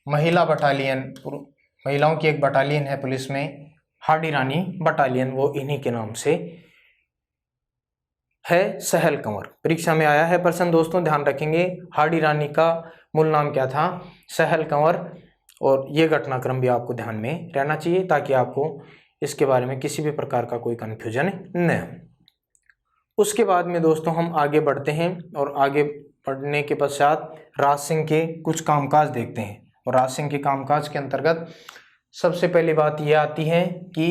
महिला बटालियन, महिलाओं की एक बटालियन है पुलिस में, हाड़ी रानी बटालियन, वो इन्हीं के नाम से है सहल कंवर। परीक्षा में आया है प्रश्न दोस्तों, ध्यान रखेंगे। हाड़ी रानी का मूल नाम क्या था, सहल कंवर, और ये घटनाक्रम भी आपको ध्यान में रहना चाहिए ताकि आपको इसके बारे में किसी भी प्रकार का कोई कन्फ्यूजन न हो। उसके बाद में दोस्तों हम आगे बढ़ते हैं और आगे बढ़ने के पश्चात राज सिंह के कुछ कामकाज देखते हैं। और राज सिंह के कामकाज के अंतर्गत सबसे पहली बात यह आती है कि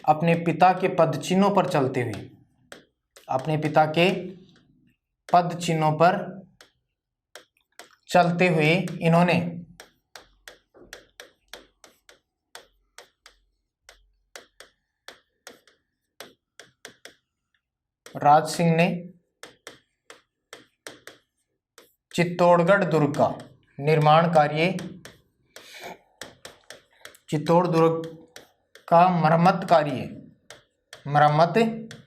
अपने पिता के पद चिन्हों पर चलते हुए, अपने पिता के पद चिन्हों पर चलते हुए इन्होंने राज सिंह ने चित्तौड़गढ़ दुर्ग का निर्माण कार्य, चित्तौड़ दुर्ग का मरम्मत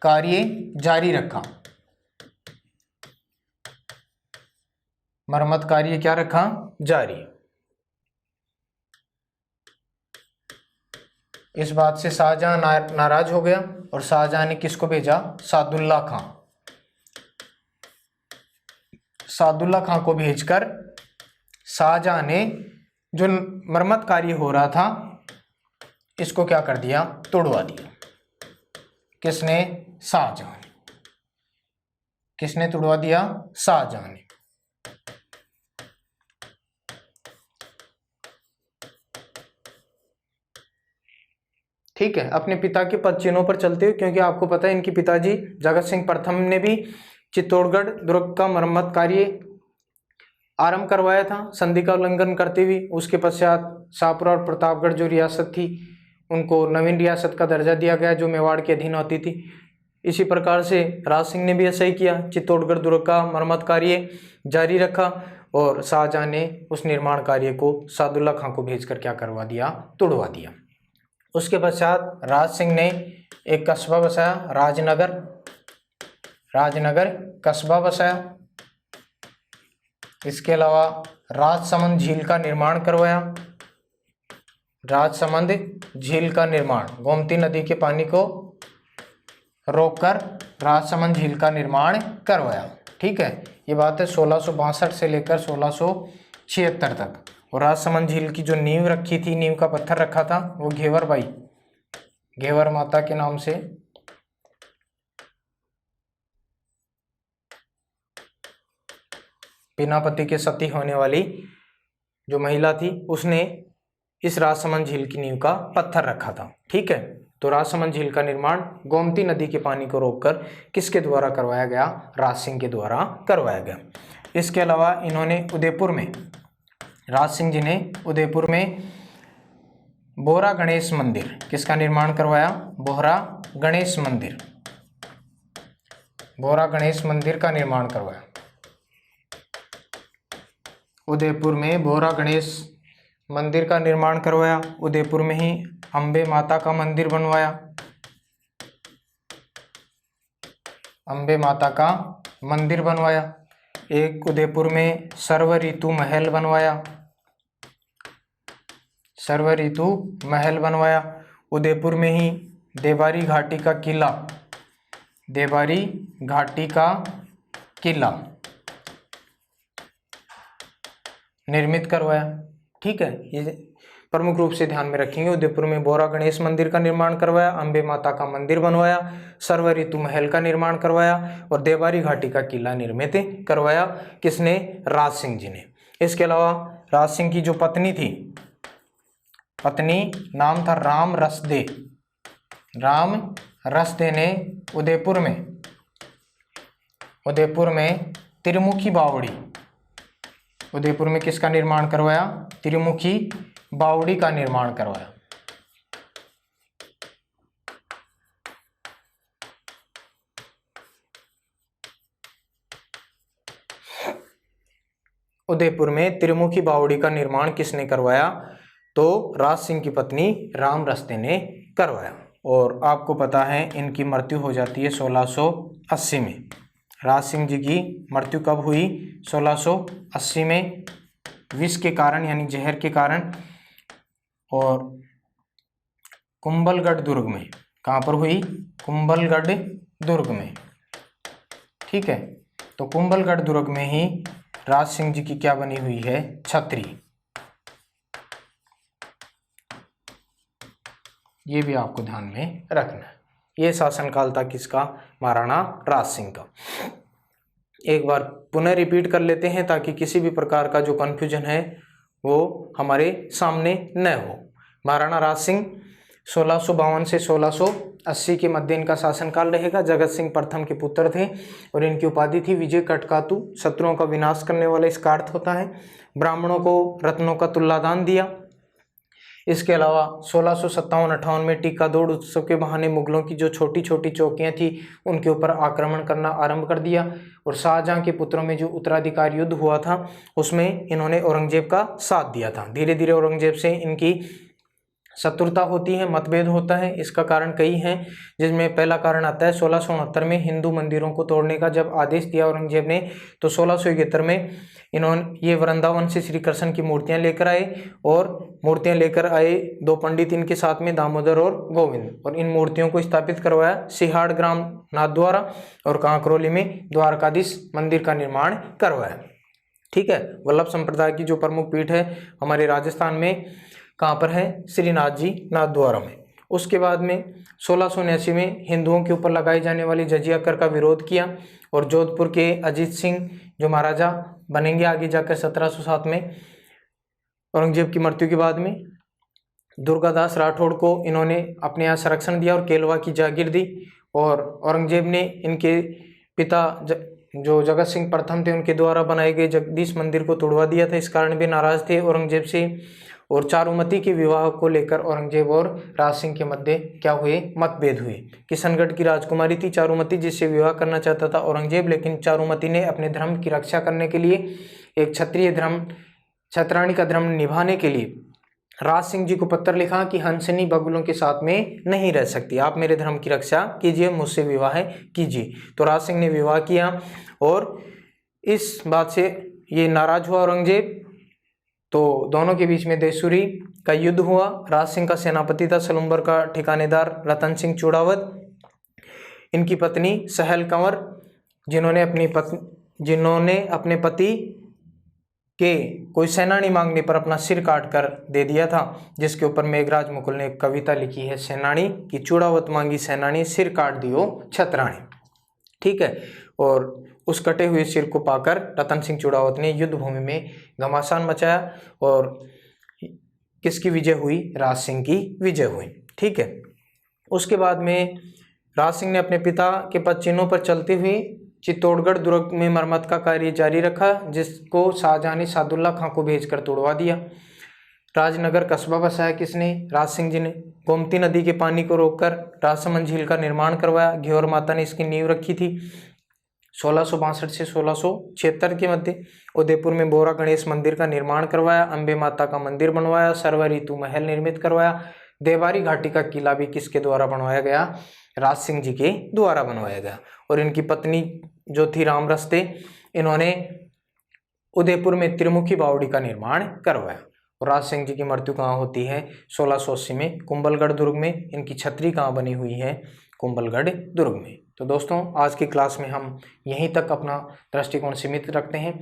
कार्य जारी रखा। मरम्मत कार्य क्या रखा, जारी। इस बात से शाहजहां नाराज हो गया और शाहजहां ने किसको भेजा, सादुल्ला खां। सादुल्ला खां को भेजकर शाहजहां ने जो मरम्मत कार्य हो रहा था इसको क्या कर दिया, तोड़वा दिया। किसने, शाहजहां ने। किसने तोड़वा दिया, शाहजहां ने। ठीक है, अपने पिता के पद चिन्हों पर चलते हुए, क्योंकि आपको पता है इनके पिताजी जगत सिंह प्रथम ने भी चित्तौड़गढ़ दुर्ग का मरम्मत कार्य आरंभ करवाया था संधि का उल्लंघन करते हुए। उसके पश्चात शाहपुर और प्रतापगढ़ जो रियासत थी उनको नवीन रियासत का दर्जा दिया गया जो मेवाड़ के अधीन होती थी। इसी प्रकार से राज सिंह ने भी ऐसा ही किया, चित्तौड़गढ़ दुर्ग का मरम्मत कार्य जारी रखा और शाहजहां ने उस निर्माण कार्य को सादुल्ला खां को भेजकर क्या करवा दिया, तोड़वा दिया। उसके पश्चात राज सिंह ने एक कस्बा बसाया, राजनगर, राजनगर कस्बा बसाया। इसके अलावा राजसमंद झील का निर्माण करवाया। राजसमंद झील का निर्माण, गोमती नदी के पानी को रोककर राजसमंद झील का निर्माण करवाया। ठीक है, ये बात है 1662 से लेकर 1676 तक। और राजसमंद झील की जो नींव रखी थी, नींव का पत्थर रखा था, वो घेवर बाई, घेवर माता के नाम से बिना पति के सती होने वाली जो महिला थी उसने इस राजसमंद झील की नींव का पत्थर रखा था। ठीक है, तो राजसमंद झील का निर्माण गोमती नदी के पानी को रोककर किसके द्वारा करवाया गया, राज सिंह के द्वारा करवाया गया। इसके अलावा इन्होंने उदयपुर में, राज सिंह जी ने उदयपुर में बोहरा गणेश मंदिर, किसका निर्माण करवाया, बोहरा गणेश मंदिर, बोहरा गणेश मंदिर का निर्माण करवाया। उदयपुर में बोहरा गणेश मंदिर का निर्माण करवाया। उदयपुर में ही अम्बे माता का मंदिर बनवाया, अम्बे माता का मंदिर बनवाया। एक उदयपुर में सर्व ऋतु महल बनवाया, सर्व ऋतु महल बनवाया। उदयपुर में ही देवारी घाटी का किला, देवारी घाटी का किला निर्मित करवाया। ठीक है, ये प्रमुख रूप से ध्यान में रखेंगे। उदयपुर में बोहरा गणेश मंदिर का निर्माण करवाया, अम्बे माता का मंदिर बनवाया, सर्व ऋतु महल का निर्माण करवाया और देवारी घाटी का किला निर्मित करवाया। किसने, राज सिंह जी ने। इसके अलावा राज सिंह की जो पत्नी थी, पत्नी नाम था राम रसदे, राम रसदे ने उदयपुर में त्रिमुखी बावड़ी, उदयपुर में किसका निर्माण करवाया? त्रिमुखी बावड़ी का निर्माण करवाया। उदयपुर में त्रिमुखी बावड़ी का निर्माण किसने करवाया? तो राज सिंह की पत्नी राम रस्ते ने करवाया। और आपको पता है इनकी मृत्यु हो जाती है 1680 में। राज सिंह जी की मृत्यु कब हुई? 1680 में, विष के कारण यानी जहर के कारण, और कुंभलगढ़ दुर्ग में। कहाँ पर हुई? कुंभलगढ़ दुर्ग में। ठीक है, तो कुंभलगढ़ दुर्ग में ही राज सिंह जी की क्या बनी हुई है? छतरी। ये भी आपको ध्यान में रखना है। ये शासनकाल था किसका? महाराणा राज सिंह का। एक बार पुनः रिपीट कर लेते हैं ताकि किसी भी प्रकार का जो कंफ्यूजन है वो हमारे सामने न हो। महाराणा राज सिंह 1652 से 1680 के मध्य इनका शासनकाल रहेगा। जगत सिंह प्रथम के पुत्र थे और इनकी उपाधि थी विजय कटकातु। शत्रुओं का विनाश करने वाला इसका अर्थ होता है। ब्राह्मणों को रत्नों का तुलादान दिया। इसके अलावा 1657-58 में टीका दौड़ उत्सव के बहाने मुगलों की जो छोटी छोटी चौकियां थी उनके ऊपर आक्रमण करना आरंभ कर दिया। और शाहजहां के पुत्रों में जो उत्तराधिकार युद्ध हुआ था उसमें इन्होंने औरंगजेब का साथ दिया था। धीरे धीरे औरंगजेब से इनकी शत्रुता होती है, मतभेद होता है। इसका कारण कई हैं, जिसमें पहला कारण आता है 1669 में हिंदू मंदिरों को तोड़ने का जब आदेश दिया औरंगजेब ने, तो 1671 में इन्होंने ये वृंदावन से श्री कृष्ण की मूर्तियां लेकर आए। और मूर्तियां लेकर आए दो पंडित इनके साथ में, दामोदर और गोविंद, और इन मूर्तियों को स्थापित करवाया सिहाड़ ग्राम नाथ द्वारा, और कांकरोली में द्वारकाधीश मंदिर का निर्माण करवाया। ठीक है, वल्लभ संप्रदाय की जो प्रमुख पीठ है हमारे राजस्थान में कहाँ पर है? श्रीनाथ जी नाथद्वारा में। उसके बाद में 1679 में हिंदुओं के ऊपर लगाई जाने वाली जजिया कर का विरोध किया, और जोधपुर के अजीत सिंह जो महाराजा बनेंगे आगे जाकर 1707 में औरंगजेब की मृत्यु के बाद में, दुर्गादास राठौड़ को इन्होंने अपने यहाँ संरक्षण दिया और केलवा की जागीर दी। और औरंगजेब ने इनके पिता जो जगत सिंह प्रथम थे उनके द्वारा बनाए गए जगदीश मंदिर को तोड़वा दिया था। इस कारण भी नाराज थे औरंगजेब से। और चारुमती के विवाह को लेकर औरंगजेब और राज सिंह के मध्य क्या हुए? मतभेद हुए। किशनगढ़ की राजकुमारी थी चारुमती, जिससे विवाह करना चाहता था औरंगजेब, लेकिन चारुमती ने अपने धर्म की रक्षा करने के लिए, एक क्षत्रिय धर्म, क्षत्राणी का धर्म निभाने के लिए राज सिंह जी को पत्र लिखा कि हंसनी बगुलों के साथ में नहीं रह सकती, आप मेरे धर्म की रक्षा कीजिए, मुझसे विवाह कीजिए। तो राज सिंह ने विवाह किया, और इस बात से ये नाराज हुआ औरंगजेब। तो दोनों के बीच में देसूरी का युद्ध हुआ। राज सिंह का सेनापति था सलुम्बर का ठिकानेदार रतन सिंह चूड़ावत। इनकी पत्नी सहल कंवर, जिन्होंने अपने पति के कोई सेनानी मांगने पर अपना सिर काट कर दे दिया था, जिसके ऊपर मेघराज मुकुल ने एक कविता लिखी है सेनानी की, चूड़ावत मांगी सेनानी, सिर काट दियो छतरानी। ठीक है, और उस कटे हुए सिर को पाकर रतन सिंह चूड़ावत ने युद्ध भूमि में घमासान मचाया, और किसकी विजय हुई? राज सिंह की विजय हुई। ठीक है, उसके बाद में राज सिंह ने अपने पिता के पद चिन्हों पर चलते हुए चित्तौड़गढ़ दुर्ग में मरम्मत का कार्य जारी रखा, जिसको शाहजहां ने सादुल्ला खां को भेजकर तोड़वा दिया। राजनगर कस्बा बसाया किसने? राज सिंह जी ने। गोमती नदी के पानी को रोककर राजसमंद झील का निर्माण करवाया। घियोर माता ने इसकी नींव रखी थी। 1662 से 1676 के मध्य उदयपुर में बोरा गणेश मंदिर का निर्माण करवाया। अंबे माता का मंदिर बनवाया। सर्व ऋतु महल निर्मित करवाया। देवारी घाटी का किला भी किसके द्वारा बनवाया गया? राज सिंह जी के द्वारा बनवाया गया। और इनकी पत्नी जो थी राम रस्ते, इन्होंने उदयपुर में त्रिमुखी बावड़ी का निर्माण करवाया। और राज सिंह जी की मृत्यु कहाँ होती है? 1680 में कुंभलगढ़ दुर्ग में। इनकी छतरी कहाँ बनी हुई है? कुंभलगढ़ दुर्ग में। तो दोस्तों, आज की क्लास में हम यहीं तक अपना दृष्टिकोण सीमित रखते हैं।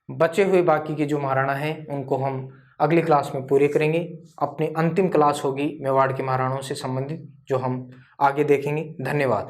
बचे हुए बाकी के जो महाराणा हैं उनको हम अगली क्लास में पूरे करेंगे। अपनी अंतिम क्लास होगी मेवाड़ के महाराणाओं से संबंधित, जो हम आगे देखेंगे। धन्यवाद।